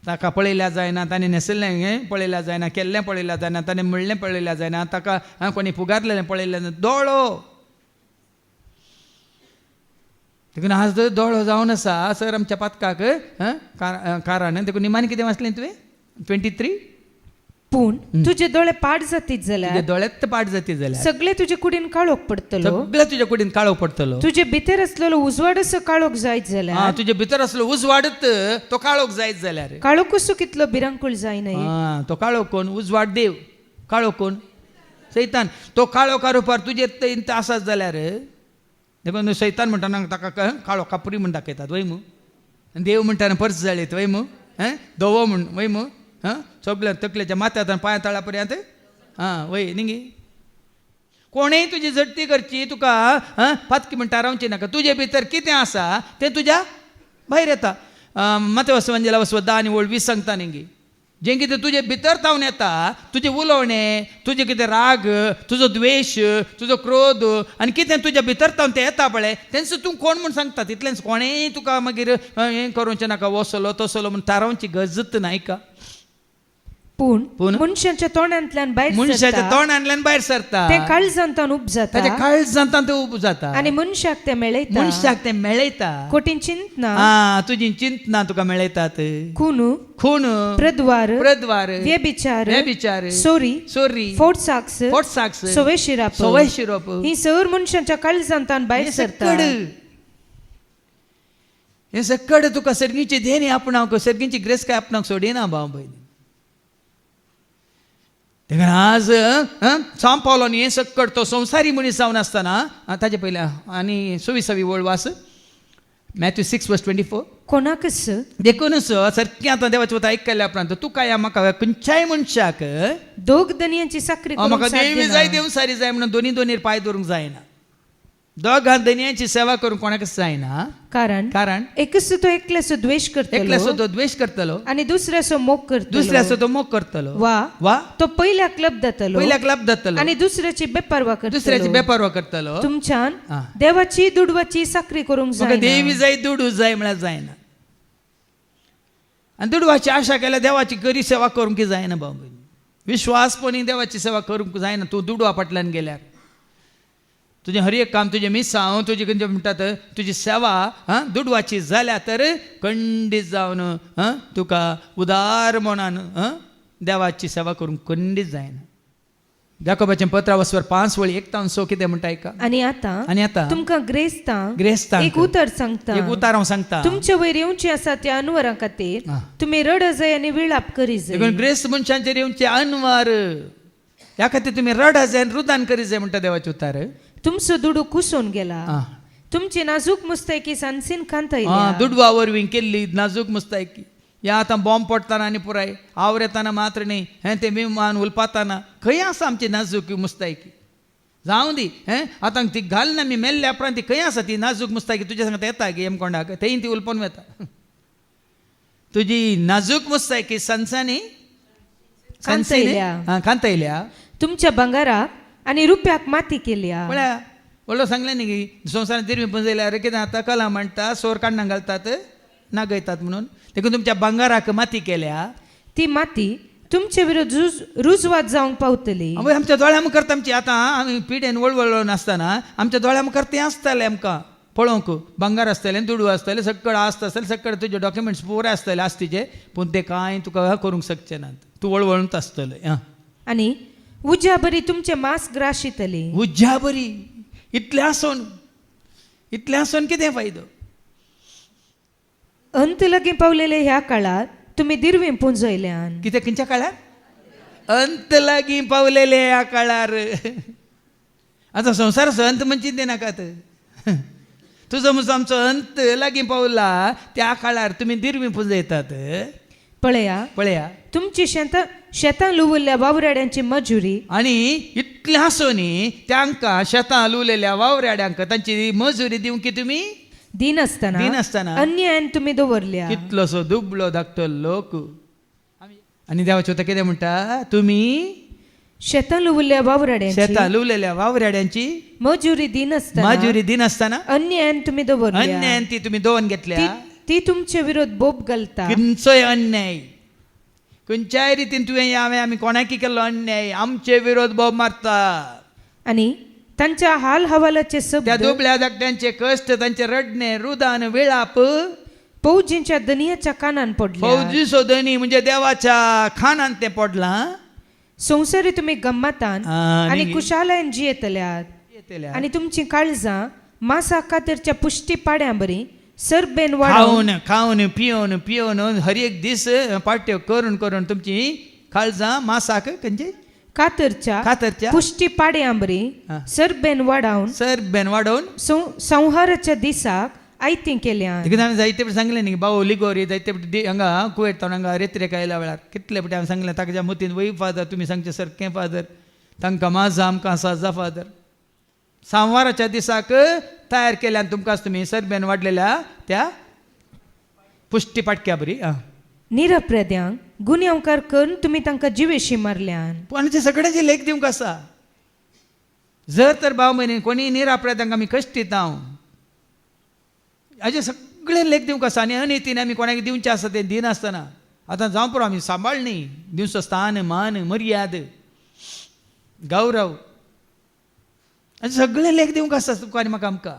ताका पळयल्या जायना ताणें न्हेसयल्लें पळयल्या जायना केल्लें पळयल्या जायना ताणें म्हणलें पळयल्या जायना ताका कोणी पुगारलेलें पळयलें जायना दोळो देखून आज दोळो जावन आसा सर आमच्या पातकाक कारण देखून निमाणी कितें वाचलें तुवें 23 पूण तुजे दोळे पाड जातीत जाल्यार दोळ्यात पाड जाती जाल्यार सगळे तुजे कुडीन काळोख पडटलो सगळ्या तुज्या कुडीन काळो पडटलो तुजे भितर आसलेलो उजवाडच काळोख जायत जाल्यार तुजे भितर आसलो उजवाडत तो काळोख जायत जाल्यार काळोखूसो कितलो भिरांकूळ जायना तो काळो कोण उजवाड देव काळो कोण सैतान तो काळो कारोबार तुजे ते आसात जाल्यार देखून सैतान म्हणटा ताका काळो कापुरी म्हण दाखयतात वय मू देव म्हणटा पर्स जाळीत वय मू धवो म्हण वय मू सगळ्या तकलेच्या माथ्यात पांया तळा पर्यंत वय निंगी कोणेय तुजी झडती करची तुका पातकी म्हणटा रावची नाका तुजे भितर कितें आसा तें तुज्या भायर येता मते वसवंजला वसवत 10 आणि 20 सांगता निंगी जें कितें तुजे भितर तावन येता तुजे उलोवणें तुजे कितें राग तुजो द्वेश तुजो क्रोध आनी कितें तुज्या भितर तावन तें येता पळय तेंच तूं कोण म्हूण सांगता तितलेंच कोणेय तुका मागीर हें करूंचें नाका वसलो तसलो म्हूण थारावची गरजच नाय का पूण मनशाच्या तोंडांतल्यान भायर सरता ते काळजांतान उब जाता ताच्या काळजांतान ते उब जाता आनी मनशाक ते मेळयता कोटीन चिंतना तुजी चिंतना तुका मेळयतात खून प्रद्वार व्यभिचार चोरी फोडसाक्स सवय शिराप ही सर मनशाच्या काळजांतान भायर सरता हे सकड तुका सर्गीची देणी आपणाक सर्गीची ग्रेस काय आपणाक सोडिना भाव भयणी देखून आज साम पावलो न्ही हे सकड तो संवसारी मनीस जावन आसतना ताजे पयले आनी 26वी वळ वास मॅथ्यू 6:24 कोणाकच देखूनच सारकें आतां देवाचें वता आयकल्या उपरांत तुका या म्हाका खंयच्याय मनशाक दोग दनयांची साखरी म्हाका देवी जाय देव सारी जाय म्हणून दोनीर पांय दवरूंक जायना दोगां दनयांची सेवा करूंक कोणाकच जायना कारण एकच तो एकल्याचो द्वेष करतलो आनी दुसऱ्याचो मोग करतलो वा तो पयल्याक लब जातलो आनी दुसऱ्याची बेपारवा करतलो तुमच्यान देवाची दुडवाची साखरी करूंक जाय देवी जाय दुडू जाय म्हळ्यार जायना आनी दुडवाची आशा केल्यार देवाची गरी सेवा करूंक जायना भाव विश्वासपणी देवाची सेवा करूंक जायना तूं दुडवा फाटल्यान गेल्यार तुजें हर एक काम तुजें मिसांव तुजी खंयचें म्हणटात तुजी सेवा दुडवाची जाल्या तर खंडीत जावन तुका उदार मनान देवाची सेवा करूंक खंडीत जायना याकोबाचें पत्र 5:1-6 कितें म्हणटा आयका आनी आतां तुमकां ग्रेस्तां एक उतर सांगता तुमचे वयर येवचें आसा त्या अनवरां खातीर तुमी रड जाय आनी विलाप करी जाय ग्रेस्त मनशांचेर येवचे अनवर ह्या खातीर तुमी रड जाय आनी रुदान करी जाय म्हणटा देवाचें उतार तुमचो दुडू कुसोन गेला तुमची नाजूक मुस्तायकी सांसीन कांतय दुडवा वरवीं केल्ली नाजूक मुस्तायकी ह्या आतां बॉम्ब पडटाना आनी पुराय आवर येताना मात्र न्ही ते विमान उलपाताना खंय आसा आमची नाजूक मुस्तायकी जावं दी आतां ती घालना आमी मेल्ल्या उपरांत ती खंय आसा ती नाजूक मुस्तायकी तुज्या सांगता येता गे कोणाक थंय ती उलपोन वता तुजी नाजूक मुस्तायकी संसांनी कांतयल्या तुमच्या भांगाराक आनी रुप्याक माती केल्या व्हडलो सांगलें न्ही संवसारांत दिरवी पुंजयल्यार कितें जाता कला म्हणटा सोर काडून घालतात नागयतात म्हणून देखून तुमच्या भांगाराक माती केल्या ती माती तुमचे विरोध रुजवात जावंक पावतली आमच्या दोळ्या मुखार आमची आतां आमी पिड्यान वळवळ नासतना आमच्या दोळ्या मुखार तें आसतालें आमकां पळोवंक भांगार आसतलें दुडू आसतलें सकड आस्त आसतलें सकड तुजे डॉक्युमेंट्स पुरे आसतले आस्तीचे पूण ते कांय तुका करूंक शकचें ना तूं वळवळूंत आसतलें आनी उज्या बरी तुमचे मांस ग्राशितली उज्या बरी इतलें आसून कितें फायदो अंत लागीं पावलेले ह्या काळात तुमी दिरवी पुंजयल्यान कितें खंयच्या काळार अंत लागीं पावलेले ह्या काळार आतां संवसाराचो अंत म्हणची ते नाकात तुजो म्हजो आमचो अंत लागीं पावला त्या काळार तुमी दिरवी पुंजयतात पळया तुमची शेतां लुवल्ल्या वावराड्यांची मजुरी आनी इतलें आसोनी तांकां शेतां लुवलेल्या वावराड्यांक तांची मजुरी दिवंक तुमी दिनासतना अन्यायान तुमी दवरल्या कितलोसो दुबळो धाकटो लोक आनी देवाचें उतर कितें म्हणटा तुमी शेतां लुवल्ल्या वावराड्यांची मजुरी दिनासतना अन्यायान तुमी दवरल्या अन्यायान ती तुमी दोवन घेतल्या ती तुमचे विरोध बोब घालता खंयचोय अन्याय खंयच्याय रितीन तुवें आमी कोणाकी केल्लो अन्याय आमचे विरोध बोब मारता आनी तांच्या हाल हवालाचे शब्द त्या दुबळ्या धाकट्यांचे कश्ट तांचे रडणे रुदान विलाप फौजींच्या दनियाच्या कानान पडले फौजीचो दनी म्हणजे देवाच्या खानान ते पडलां संवसारी तुमी गम्मतान आनी कुशालायन जियेतल्यात आनी तुमची काळजां मांसा खातीरच्या पुष्टी पाड्या बरी सरबेन खावन पियोन हर एक दीस पाट्यो करून तुमची काळजां मांसाक खंयचे कातरच्या पुष्टी पाडे आंबरी हा. सरबेन वाडावन सर बेन वाडोवन संहाराच्या दिसाक आयती केल्या देखून आमी जायते फावटी सांगलें न्ही बाबा लिगोरी जायते फावटी हांगा कुवेट तावन हांगा रेत्रेक आयल्या वेळार कितले फावटी हांवें सांगलें ताच्या मतीन वय फादर तुमी सांगचे सारकें फादर तांकां माझा आमकां साजा फादर सांवाराच्या दिसाक तयार केल्यान तुमकां तुमी सरबेन वाडलेल्या त्या पुष्टी पाटक्या बरी निरपराध्यांक गुन्यांवकार करून तुमी तांकां जिवेशी मारल्यान पण ते सगळ्यांचे लेख दिवंक आसा जर तर भाव म्हयने कोणी निरापराध्यांक आमी कश्ट दिता हाजे सगळे लेख दिवंक आसा आनी अनितीन आमी कोणाक दिवचें आसा तें दिनासतना आतां जावं पुरो आमी सांबाळणी दिवचो स्थान मान मर्याद गौरव हाजे सगळे लेख दिवंक आसा तुका आनी म्हाका आमकां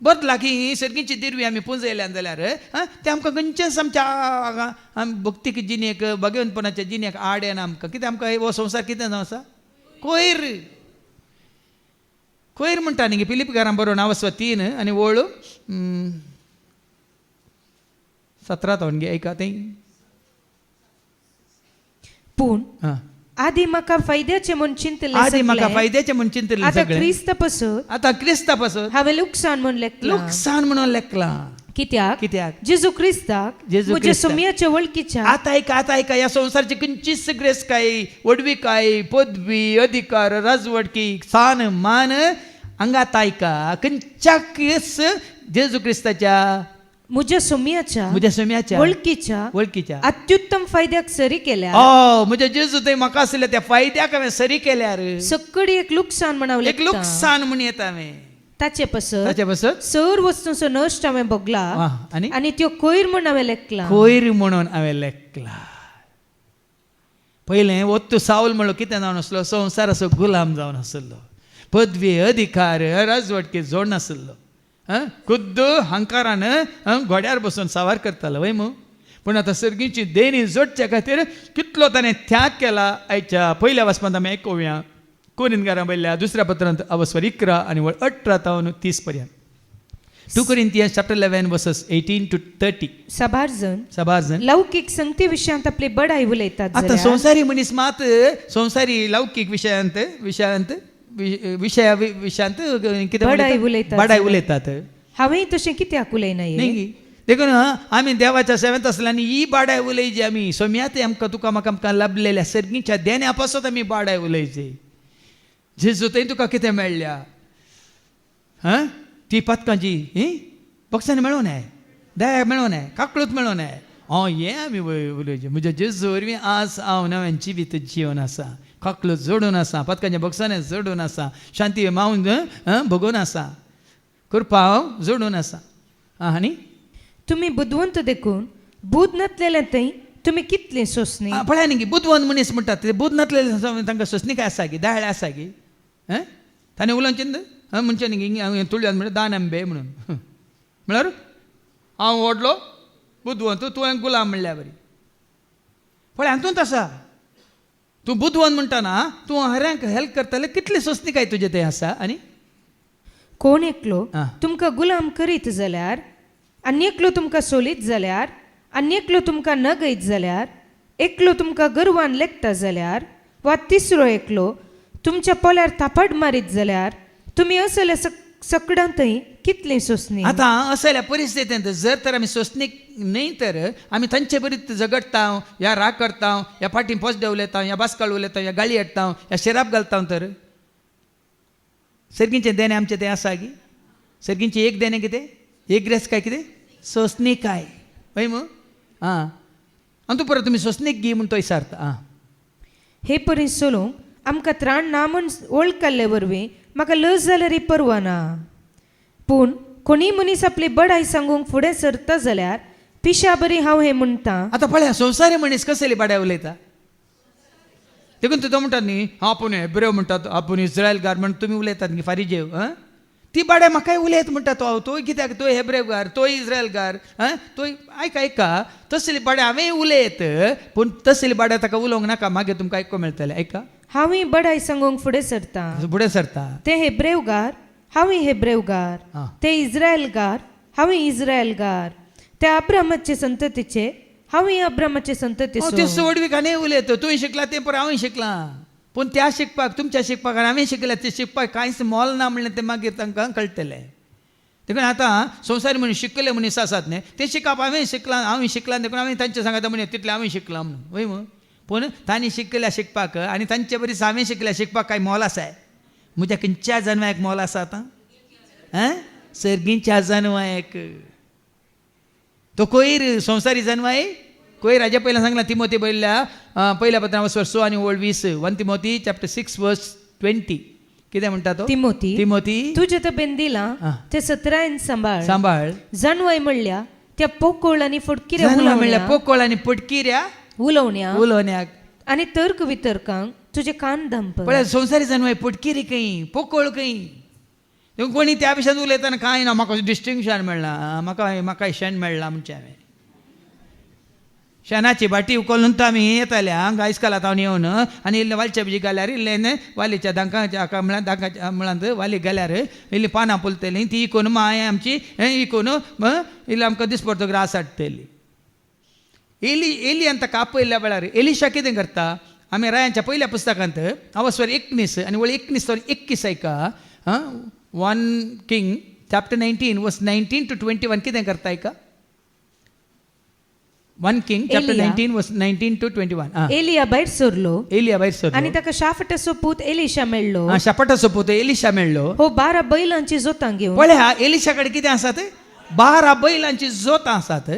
बरें लागीं सर्गीची दिरवी आमी पुंजयल्यान जाल्यार तें आमकां खंयचेच आमच्या भक्तीक जिणेक भगवंतपणाच्या जिणेक आड येना आमकां कितें आमकां हो संवसार कितें जावं आसा कोयर कोयर म्हणटा न्ही फिलिपकारां बरोवन नांव 3 आनी ओळ 17 थावन गे ऐका तें पूण आदी म्हाका फायद्याचे म्हूण चिंतले आदी म्हाका फायद्याचें म्हूण चिंतलें आतां सगळें क्रिस्त पासत आतां क्रिस्ता पासून हांवें लुकसाण म्हूण लेखलां लुकसाण म्हणून लेखलां कित्याक जेजू क्रिस्ताक जेजू म्हज्या क्रिस्ताक. सोम्याच्या वळखीच्या आता ऐका ह्या संसारची खंयचीच ग्रेसकाय वडविकाय पदवी अधिकार राजवडकी सान मान अंगात ऐका खंयच्याच जेजू क्रिस्ताच्या म्हज्या सोम्याच्या वळखीच्या अत्युत्तम फायद्याक सरी केल्या म्हणजे जेजू थंय म्हाका आसले त्या फायद्याक हांवें सरी केल्यार सकडी एक लुकसाण म्हण एक लुकसाण म्हण येता हांवें ताचे पासत पासत सर वस्तूंचो नश्ट हांवें भोगला आनी त्यो कोयर म्हण हांवें लेखला कोयर म्हणून हांवें लेखला पयलें वत्तू सावल म्हणलो कितें जावन आसलो संवसाराचो गुलाम जावन आसलो पदवी अधिकार राजवडके जोड नासलो खुद्द हंकारान घोड्यार बसून सावार करतालो वय मू पूण आतां सर्गीची देणी जोडच्या खातीर कितलो ताणें त्याग केला आयच्या पयल्या वाचपांत आमी आयकुया कोरिंथकारां बरयल्या दुसऱ्या पत्रांत अवस्वर 11 आनी 18 तावन 30 पर्यंत 2 Corinthians chapter 11 verses 18 to 30 सभारजन लौकिक संगती विशयांत आपली बडाई उलयतात आतां संवसारी मनीस मात संवसारी लौकिक विशयांत कितें बडाई उलयतात हांवें तशें कित्याक उलयनाय न्ही देखून आमी देवाच्या सेवेंत आसल्यानी ही बाडाय उलयची आमी सोम्यात आमकां तुका म्हाका आमकां लाभलेल्या सर्गीच्या देण्या पासत आमी बाडाय उलयची जेजू थंय तुका कितें मेळ्ळ्या ती पथकांची बक्षांनी मेळूं नाय दया मेळूं नाय काकळूत मेळूं नाय हें आमी उलयचें म्हज्या जेजू वरवीं आज हांव नव्यान जिवीत जिवन आसा काकळूत जोडून आसा पथकांच्या बक्षांनी जोडून आसा शांती मावून भोगून आसा कृपा हांव जोडून आसा आनी तुमी बुदवंत देखून बूद नातलेले थंय तुमी कितले सोंसणी पळया न्ही बुदवंत मनीस म्हणटात ते बूद नातलेले तांकां सोंसणी काय आसा गी दाळे आसा गी ताणें उलोवचें म्हणचे न्ही तुळ्यान म्हणटा दान आंबे म्हणून म्हळ्यार हांव व्हडलो बुदवंत तुवें गुलाम म्हणल्या बरी पळय हातूंत आसा तूं बुदवंत म्हणटाना तूं हऱ्यांक हेल्प करतले कितली सोंसणी काय तुजे थंय आसा आनी कोण एकलो तुमकां गुलाम करीत जाल्यार आनी एकलो तुमकां सोलीत जाल्यार आनी एकलो तुमकां न गयत जाल्यार एकलो तुमकां गर्वान लेखता जाल्यार वा तिसरो एकलो तुमच्या पोल्यार थापड मारीत जाल्यार तुमी असल्या सकडांतय कितली सोंसणी आतां असल्या परिस्थितींत जर तर आमी सोंसणीक न्ही तर आमी तांचे बरीत झगडटा या राग करता या फाटीं पोसडे उलयता या बासकाळ उलयता या गाळी हाडटा या शिराप घालता तर सर्गींचें देणें आमचें तें आसा गी सर्गींचें एक देणें कितें एक ग्रेस काय कितें सोंसणी काय वय मू आनी तूं परत तुमी सोंसणीक गी म्हूण तो विचारता हे परी सोलोवंक आमकां त्राण ना म्हूण वळखले वरवीं म्हाका लज जाल्यार परवा ना पूण कोणी मनीस आपली बडाई सांगूंक फुडें सरता जाल्यार पिशा बरी हांव हें म्हणटा आतां पळया संवसारी मनीस कसली बाड्या उलयता देखून तो म्हणटा न्ही आपूण हेब्रेव म्हणटात आपूण इस्रायलकार म्हण तुमी उलयतात न्ही फारिजेव ती बाड्या म्हाकाय उलयत म्हणटा तो तोय कित्याक तोय हेब्रेवकार तोय इस्रायलकार तोय ऐका तसली बाड्या हांवें उलयत पूण तसली बाड्या ताका उलोवंक नाका मागीर तुमकां आयकूंक मेळटलें ऐका हांवूय बडाई सांगूंक फुडें सरता ते हेब्रेवकार हांवूय हेब्रेवकार ते इस्रायलकार हांवूय इस्रायलकार ते अब्रामाचे संततीचे हांवूय अब्रामाचे संततीचो ते सोडवीक आनी उलयत तुवें शिकला तें पर हांवूय शिकलां पूण त्या शिकपाक तुमच्या शिकपाक आनी हांवें शिकल्या ते शिकपाक कांयच मोल ना म्हणलें तें मागीर तांकां कळटलें. देखून आतां संवसारी मनीस शिकले मनीस आसात न्ही ते शिकप हांवें शिकलां देखून हांवें तांचे सांगता म्हणजे तितलें हांवें शिकलां म्हणून वय मग. पूण तांणी शिकल्या शिकपाक आनी तांचे बरीच हांवें शिकल्या शिकपाक कांय मोल आसा? म्हज्या खंयच्या जन्माक मोल आसा आतां? सर्गींच्या जन्माक. तो कोयर संवसारी जन्माय कोयर हाज्या पयलीं सांगलां तिमोथी पहिल्या पत्रां 6 आनी 20 1 तिमोथी चॅप्टर 6 वर्स 20 कितें म्हणटा तो? तिमोथी तुजे तबेन दिलां ते सत्रायन सांबाळ. जन्वय म्हणल्या त्या पोकोळ आनी फटकिऱ्या जन्म म्हणल्यार पोकोळ आनी फटकिऱ्या उलोवण्याक आनी तर्क वितर्कांक तुजे कान धंप. पळय संवसारी जन्माय फटकिरी खंय पोकोळ खंय. कोणी त्या विशयान उलयतना कांय ना म्हाका डिस्टिंक्शन मेळना म्हाका शेण मेळना म्हणचें हांवें. शेणाची बाटी उखलून तो आमी येताल्यांक आयज काल आतां येवन आनी इल्लें वालच्या बिजी घाल्यार इल्लें वालीच्या दांकाच्या म्हळ्यार दांकाच्या म्हळ्यार वाली घाल्यार इल्लीं पानां पुलतलीं ती इकून माय आमची इकून इल्लें आमकां दिसपडतो ग्रास हाडटली. एली आनी ताका आपयल्ल्या वेळार एलिशा कितें करता? आमी रायांच्या पयल्या पुस्तकांत अवस्वर 19 आनी वळी 19 तो 21 ऐका. 1 King chapter 19 verse 19 to 21 कितें करता ऐका. 1 King chapter 19 verse 19 to 21. Elia भायर सरलो आनी ताका शाफटाचो पूत एलिशा मेळ्ळो. शाफटाचो पूत एलिशा मेळ्ळो. हो 12 बैलांची जोतां घेवन पळय एलिशा कडेन कितें आसात? 12 बैलांची जोतां आसात.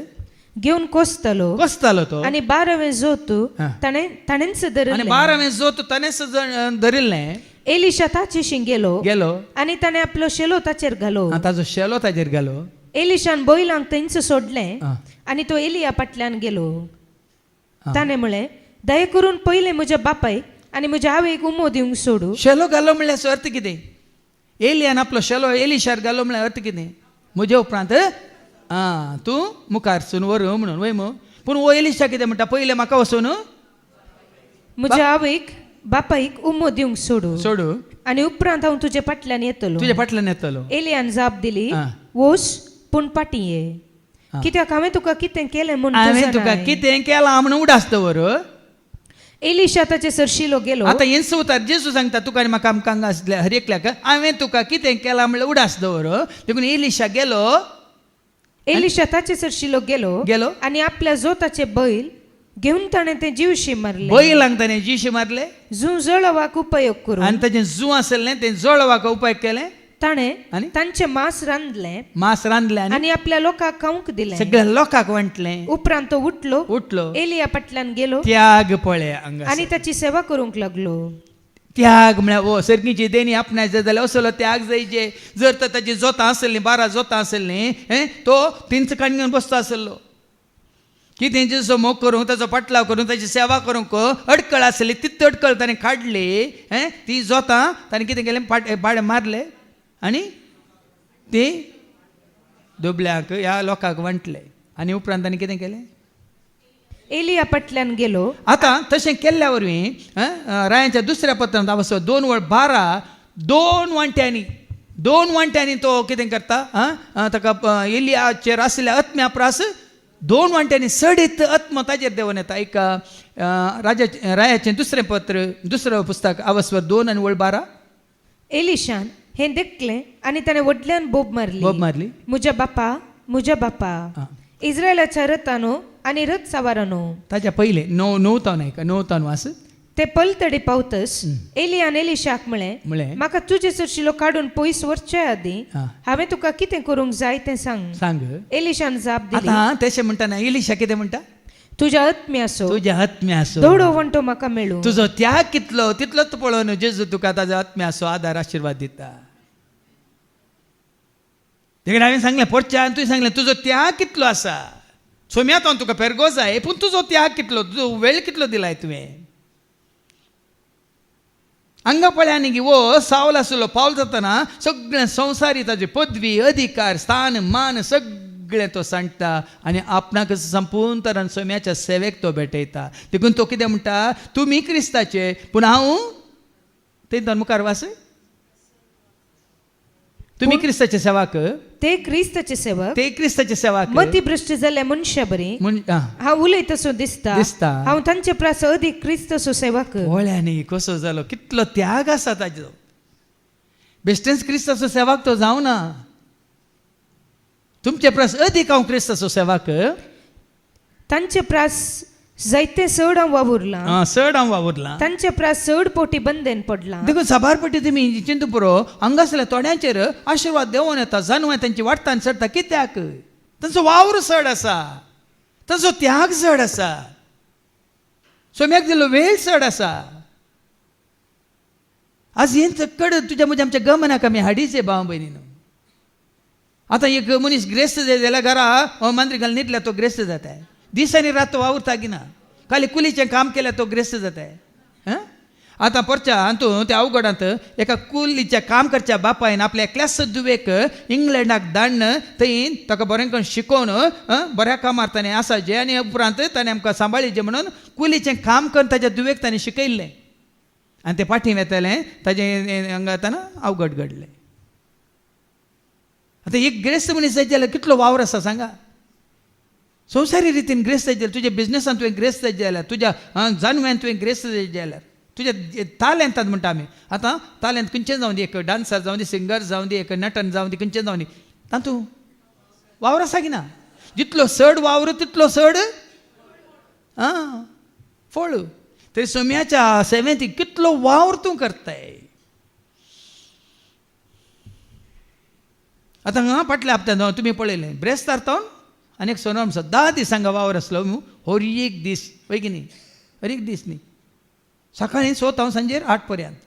घेवन कोसतालो तो आनी 12वें जोत ताणेंच धरलें. आनी 12वें जोत ताणेंच धरिल्लें. एलिशा ताचेशी गेलो आनी ताणें आपलो शेलो ताचेर घालो. ताजो शेलो ताचेर घालो. एलिशान बैलांक थंयच सोडलें आनी तो एलिया फाटल्यान गेलो. ताणें म्हळें दया करून पयलें म्हज्या बापायक आनी म्हज्या आवयक उमो दिवंक सोडू. शेलो घालो म्हणल्यार अर्थ कितें? एलियान आपलो शेलो एलिशार घालो म्हणल्यार अर्थ कितें? म्हजे उपरांत तूं मुखार सून व्हर म्हणून वय मग. पूण वो एलिशा कितें म्हणटा? पयलें म्हाका वचून म्हज्या आवयक बापायक उमो दिवंक सोडू आनी उपरांत हांव तुजे फाटल्यान येतलो. एलियान जाप दिली वोस पूण फाटीं ये. कित्याक हांवें तुका कितें केलें म्हणून कितें केलां म्हणून उडास दवर. एलिशा ताचे सरशिलो गेलो. आतां हें सुतार जेजू सांगता तुका आनी म्हाका आमकां आसल्या हर एकल्याक हांवें तुका कितें केलां म्हणल्यार उडास दवर. देखून एलिशा ताचे सरशिलो गेलो आनी आपल्या जोताचे बैल घेवन ताणें ते जीवशी मारले. बैलांक ताणें जीवशी मारले. जू जळोवाक उपयोग करून आनी ताचें जू आसलें तें जळोवाक उपाय केलें. ताणें तांचें मांस रांदलें आनी आपल्या लोकांक खावंक दिलें. सगळ्या लोकांक वांटलें. उपरांत तो उठलो एलिया फाटल्यान गेलो. त्याग पळय आनी ताची सेवा करूंक लागलो. त्याग म्हळ्यार सर्गीची देणी आपणाय जाय जाल्यार असलो त्याग जायचे. जर तर ताची जोतां आसलीं 12 जोतां आसलीं तो तिंच काडून बसता आसलो की तेंचो मोग करूंक ताचो पाटलाव करूंक ताची सेवा करूंक अडकळ आसली. तितली अडकळ ताणें काडली. ती जोतां ताणें कितें केलें? भाडे मारले आनी ती दुबळ्यांक ह्या लोकांक वांटले. आनी उपरांत ताणें कितें केलें? एलिया फाटल्यान गेलो. आतां तशें केल्ल्या वरवीं रायांच्या दुसऱ्या पत्रांत 2:12 दोन वांट्यांनी तो कितें करता? ताका एलियाचेर आसल्या आत्म्या प्रास 2 वांट्यांनी सडीत आत्म ताचेर देंवन येता. एक रायाचें दुसरें पत्र दुसरें पुस्तक 2 आनी 12. एलिशान हें देखलें आनी ताणें व्हडल्यान बोब मारली. म्हज्या बापा इस्रायलाच्या रथानो आनी रथ सवारानो. ताच्या पयलें 9 वास ते पलतडी पावतस एलियान एलिशाक म्हळें म्हाका तुजे सरशिलो काडून पयस वरचे आदीं हांवें तुका कितें करूंक जाय तें सांग. एलिशान जाप दिली. तशें म्हणटा एलिशा कितें म्हणटा? तुज्या आत्म्यासो धोडो वंटो म्हाका मेळूं. तुजो त्याग कितलो तितलोच पळोवन जेजू तुका ताजो आत्म्यासो आदार आशिर्वाद दिता. देखून हांवें सांगलें पोरच्यान तुवें सांगलें तुजो त्याग कितलो आसा. सोम्यात हांव तुका पेरगो जाय पूण तुजो त्याग कितलो तुजो वेळ कितलो दिलाय तुवें. हांगा पळय न्ही वो सावल आसलो पावल जातना सगळें संवसारी ताजी पदवी अधिकार स्थान मान सगळें तो सांडटा आनी आपणाक संपूर्ण तरान सोम्याच्या सेवेक तो भेटयता. देखून तो कितें म्हणटा? तुमी क्रिस्ताचे पूण हांव तें मुखार वास तुम्ही क्रिस्ताचे सेवक, ते क्रिस्ताचे सेवक, ते क्रिस्ताचे सेवक. मतीभ्रष्ट जाल्ल्या मनशा बरी हांव उलयतसो दिसता, हांव तांचे प्रास अदीक क्रिस्तसो सेवक. ओळ्यानी कसो जालो, कितलो त्याग आसा ताजो. बेश्टेच क्रिस्ताचो सेवक तो जावना, तुमचे प्रास अदीक हांव क्रिस्ताचो सेवक. तांचे प्रास जायते चड हांव वावुरला, चड हांव वावुरला. तांचे प्रास चड पोटी बंदेन पडला. देखून साबारपटी तुमी चिंतू पुरो हांगासरल्या थोड्यांचेर आशिर्वाद देंवन येता, जानवां तांची वाडटान चडटा. कित्याक? तांचो वावर चड आसा, तांचो त्याग चड आसा, सोम्याक दिल्लो वेळ चड आसा. आज हें चक्कड तुज्या म्हज्या आमच्या गमनाक आमी हाडीचे भाव भयणीनो. आतां एक मनीस ग्रेस्त जाल्यार घरा मांद्री घालून न्हिदल्यार तो ग्रेस्त जाता. दिसांनी रात तो वावुरता गिना, खाली कुलीचें काम केल्यार तो ग्रेस्त जाता. आतां परच्या हातूं त्या अवघडांत एका कुलीच्या काम करच्या बापायन आपल्या एकल्याच दुवेक इंग्लंडाक धाडन थंय ताका बरें करून शिकोवन बऱ्या कामार ताणें आसाचें आनी उपरांत ताणें आमकां सांबाळीचें म्हणून कुलीचें काम करून ताच्या दुवेक ताणें शिकयल्लें आनी तें फाटीं वेतलें ताजें हांगा अवघड घडलें. आतां एक ग्रेस्त मनीस जायत जाल्यार कितलो वावर आसा सांगा. संवसारी रितीन ग्रेस्त जायत जाल्यार, तुज्या बिझनसांत तुवें ग्रेस्त जायत जाल्यार, तुज्या जानव्यान तुवें ग्रेस्त जायत जाल्यार, तुज्या तालंतांत म्हणटा आमी. आतां तालंत खंयचें जावं दी, एक डान्सर जावं दी, सिंगर जावं दी, एक नटन जावं दी, खंयचें जावं दी, तातूंत वावर आसा की ना. जितलो चड वावर तितलो चड फळ. तरी सोम्याच्या सेवेंत कितलो वावर तूं करताय. आतां फाटल्या हप्त्यान तुमी पळयलें ब्रेस्तार तावन आनी एक सोनोम 10 दीस हांगा वावर आसलो. हर एक दीस पळय की न्ही, हर एक दीस न्ही, सकाळीं 6 हांव सांजेर 8 पर्यंत.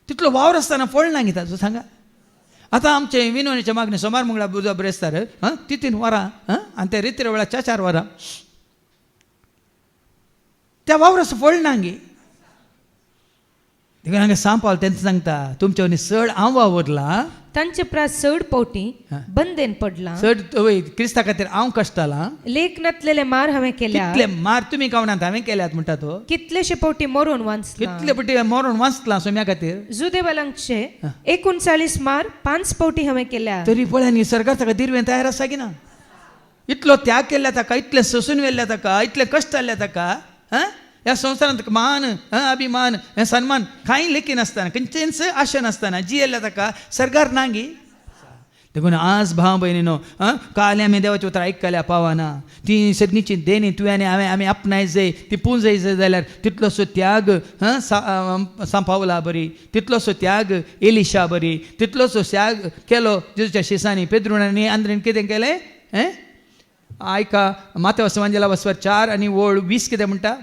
तितलो वावर आसतना फळ ना घेता सांगा. आतां आमचे विनवणेच्या मागणी सोमार मंगळार बुधवार ब्रेस्तार 3 वरां आनी ते रितीर वेळार 4 वरां त्या वावराचो फळ ना गे. देखून हांगा सांपाल तेंच सांगता, तुमच्या वनी चड हांव वावरला, तांचे प्रास चड पोटी बंदेन पडला. चड क्रिस्ता खातीर हांव कश्टाला, लेख नसलेले मार हांवें केल्या, कितले मार तुमी कावणात हांवें केल्यात म्हणटा तो. कितलेशे पोटी मरून वाचला, कितले पटी मरून वाचला सोम्या खातीर. जुदेवालांचे 39 मार 5 पोटी हांवें केल्या. तरी पळय निसर्गार ताका दिरवें तयार आसा की ना. इतलो त्याग केल्या ताका, इतले सोसून व्हेल्ल्या ताका, इतले कश्ट जाल्ले ताका. ह्या संवसारांत मान अभिमान सन्मान कांय लेखी नासतना, खंयचेंच आशा नासतना जी येयल्या ताका सरकार नांगी. देखून आज भाव भयणीनो, काल आमी देवाची उतरां आयकल्या पावना. ती सगळींची देणी तुवें आनी हांवें आमी आपणाय जाय, ती पुंजय जाय जाल्यार तितलोसो त्याग सांपावला बरी, तितलोसो त्याग एलिशा बरी, तितलोसो त्याग केलो जेजूच्या शिसांनी. पेद्रुणांनी आंद्रीन कितें केलें आयका. माथेव सुवांजेला वचवर 4 आनी वळ 20 कितें म्हणटा.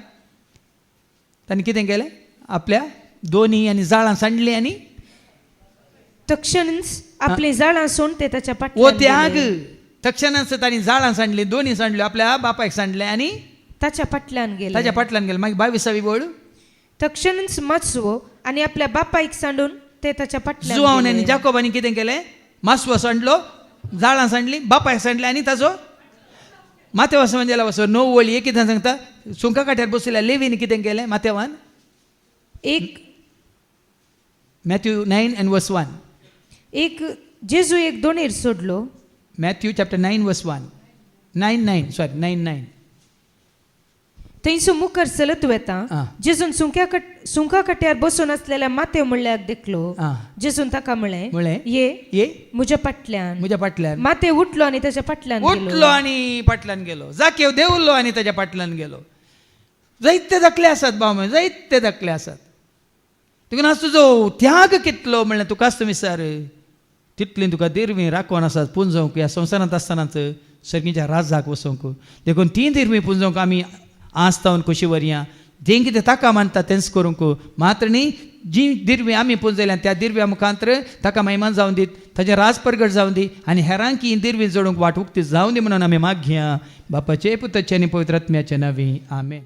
तांणी कितें केलें, आपल्या दोनी आनी जाळां सांडलीं आनी तक्षणच आपली जाळां सोडून ते ताच्या ओ फाटल्यान त्याग. गेले. तक्षणच तांणी जाळां सांडलीं, दोनी सांडल्यो, आपल्या बापायक सांडलें आनी ताच्या फाटल्यान गेले. ताच्या फाटल्यान गेले. मागीर 22वी वळ. तक्षणच माचवो आनी आपल्या बापायक सांडून ते ताच्या फाटल्यान जुआवन गेले. आनी जाकोबानी कितें केलें, मासवो सांडलो, जाळां सांडलीं, बापायक सांडलें आनी ताचो माथेव सुवांजेला वचोन 9 वळी कितें सांगता. सुंका काट्यार बसयल्या लेवीन कितें केलें माथेवान. मॅथ्यू 9:1. जेजू एक दोणेर सोडलो. Matthew chapter 9:1. 9:9 थंयसो मुखार चलत वेता. जेजून सुंका कट्यार बसून असलेल्या माथेव म्हणल्याक देखलो. जेजून ताका म्हळें, ये म्हज्या फाटल्यान. माथेव उठलो आनी ताच्या फाटल्यान उठलो आनी फाटल्यान गेलो. जाकेव देंवलो आनी ताच्या फाटल्यान गेलो. जायते धाकले आसात भाव, जायते धाकले आसात. देखून आज तुजो त्याग कितलो म्हणल्यार तुकाच विचार. तितली तुका दिरवी राखोन आसात पुंजोवंक ह्या संवसारांत आसतनाच सर्गीच्या राजाक वचोवंक. देखून ती दिरवी पुंजोवंक आमी आस्तावन कशी वरया. जें कितें ताका मानता तेंच करूंक. मात्र न्ही जी दिरवी आमी पुंजयल्या त्या दिरव्या मुखांतर ताका महिमान जावन दीत, ताचें राज प्रगट जावन दी आनी हेरांक ही दिरवी जोडूंक वाट उक्ती जावन दी म्हणून आमी मागया बापाचे पुताचे आनी पवित्र आत्म्याचे नांवी. आमेन.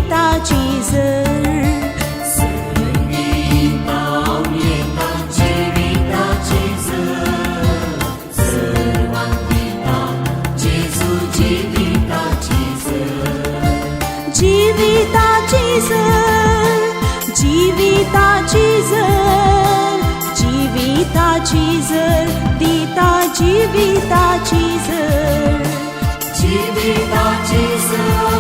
जीविताची झर संगीतां येता जीविताची झर सर्वांगीता जेजू जीविताची झर जीविताची झर जीविताची झर जीविताची झर दिता जीविताची झर जीविताची झर